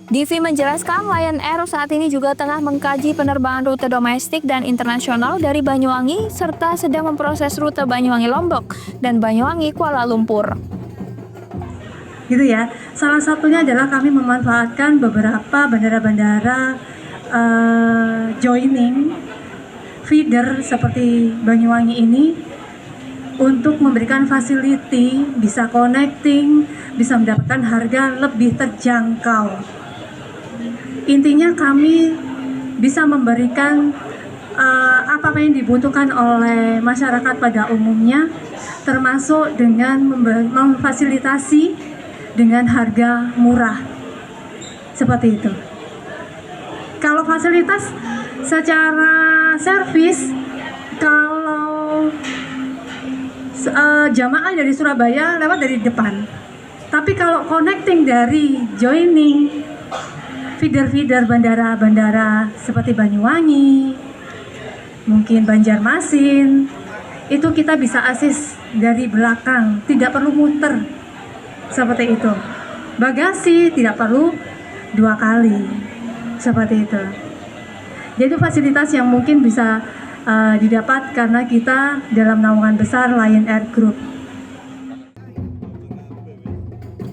Divi menjelaskan Lion Air saat ini juga tengah mengkaji penerbangan rute domestik dan internasional dari Banyuwangi serta sedang memproses rute Banyuwangi-Lombok dan Banyuwangi-Kuala Lumpur. Gitu ya. Salah satunya adalah kami memanfaatkan beberapa bandara-bandara joining feeder seperti Banyuwangi ini untuk memberikan facility, bisa connecting, bisa mendapatkan harga lebih terjangkau. Intinya kami bisa memberikan apa yang dibutuhkan oleh masyarakat pada umumnya, termasuk dengan memfasilitasi dengan harga murah. Seperti itu. Kalau fasilitas secara servis, kalau jamaah dari Surabaya lewat dari depan, tapi kalau connecting dari joining feeder-feeder bandara-bandara seperti Banyuwangi, mungkin Banjarmasin, itu kita bisa asis dari belakang, tidak perlu muter seperti itu. Bagasi tidak perlu 2 kali seperti itu. Jadi fasilitas yang mungkin bisa didapat karena kita dalam naungan besar Lion Air Group.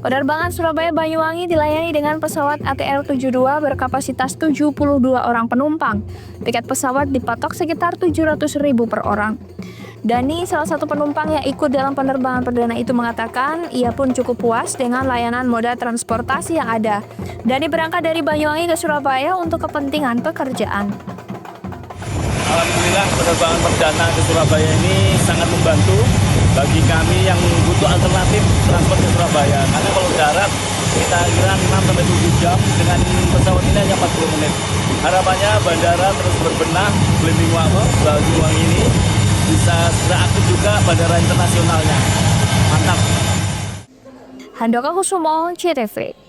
Penerbangan Surabaya-Banyuwangi dilayani dengan pesawat ATR-72 berkapasitas 72 orang penumpang. Tiket pesawat dipatok sekitar 700.000 per orang. Dani, salah satu penumpang yang ikut dalam penerbangan perdana itu mengatakan ia pun cukup puas dengan layanan moda transportasi yang ada. Dani berangkat dari Banyuwangi ke Surabaya untuk kepentingan pekerjaan. Alhamdulillah penerbangan perdana ke Surabaya ini sangat membantu bagi kami yang butuh alternatif transport ke Surabaya. Karena kalau darat kita kira 6-7 jam, dengan pesawat ini hanya 40 menit. Harapannya bandara terus berbenah, Blimbing Wamo, Banyuwangi ini bisa segera aktif juga bandara internasionalnya. Mantap. Handoko Kusumo, CTV.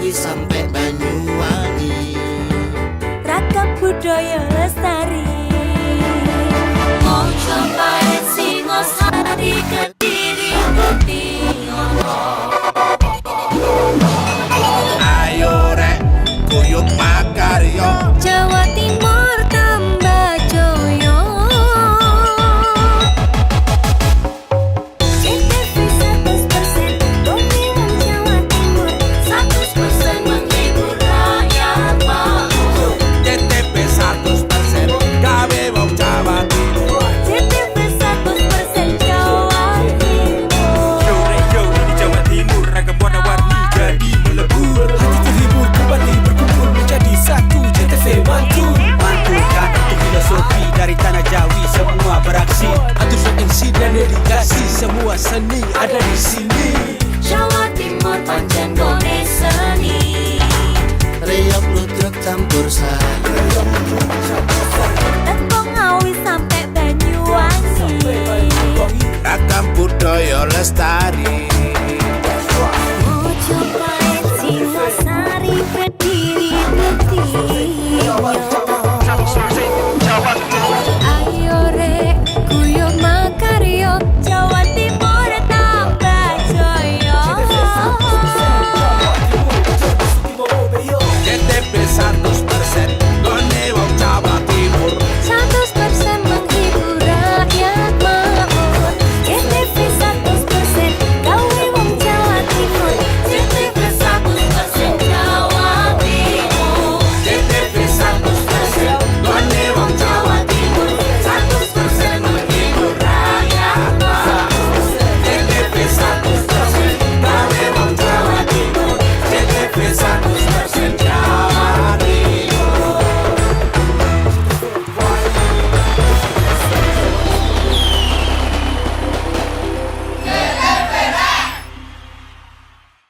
Sampai Banyuwangi, ragam budaya lestari. Mojo Parit Singosari Kediri Kutingono. Ayo rek guyub makarya, Jawa Timur tambah joyo. Semua seni ada di sini. Jawa Timur pancen gone seni. Riok ludruk campur sari. Teko Ngawi sampai Banyuwangi. Ragam budaya lestari.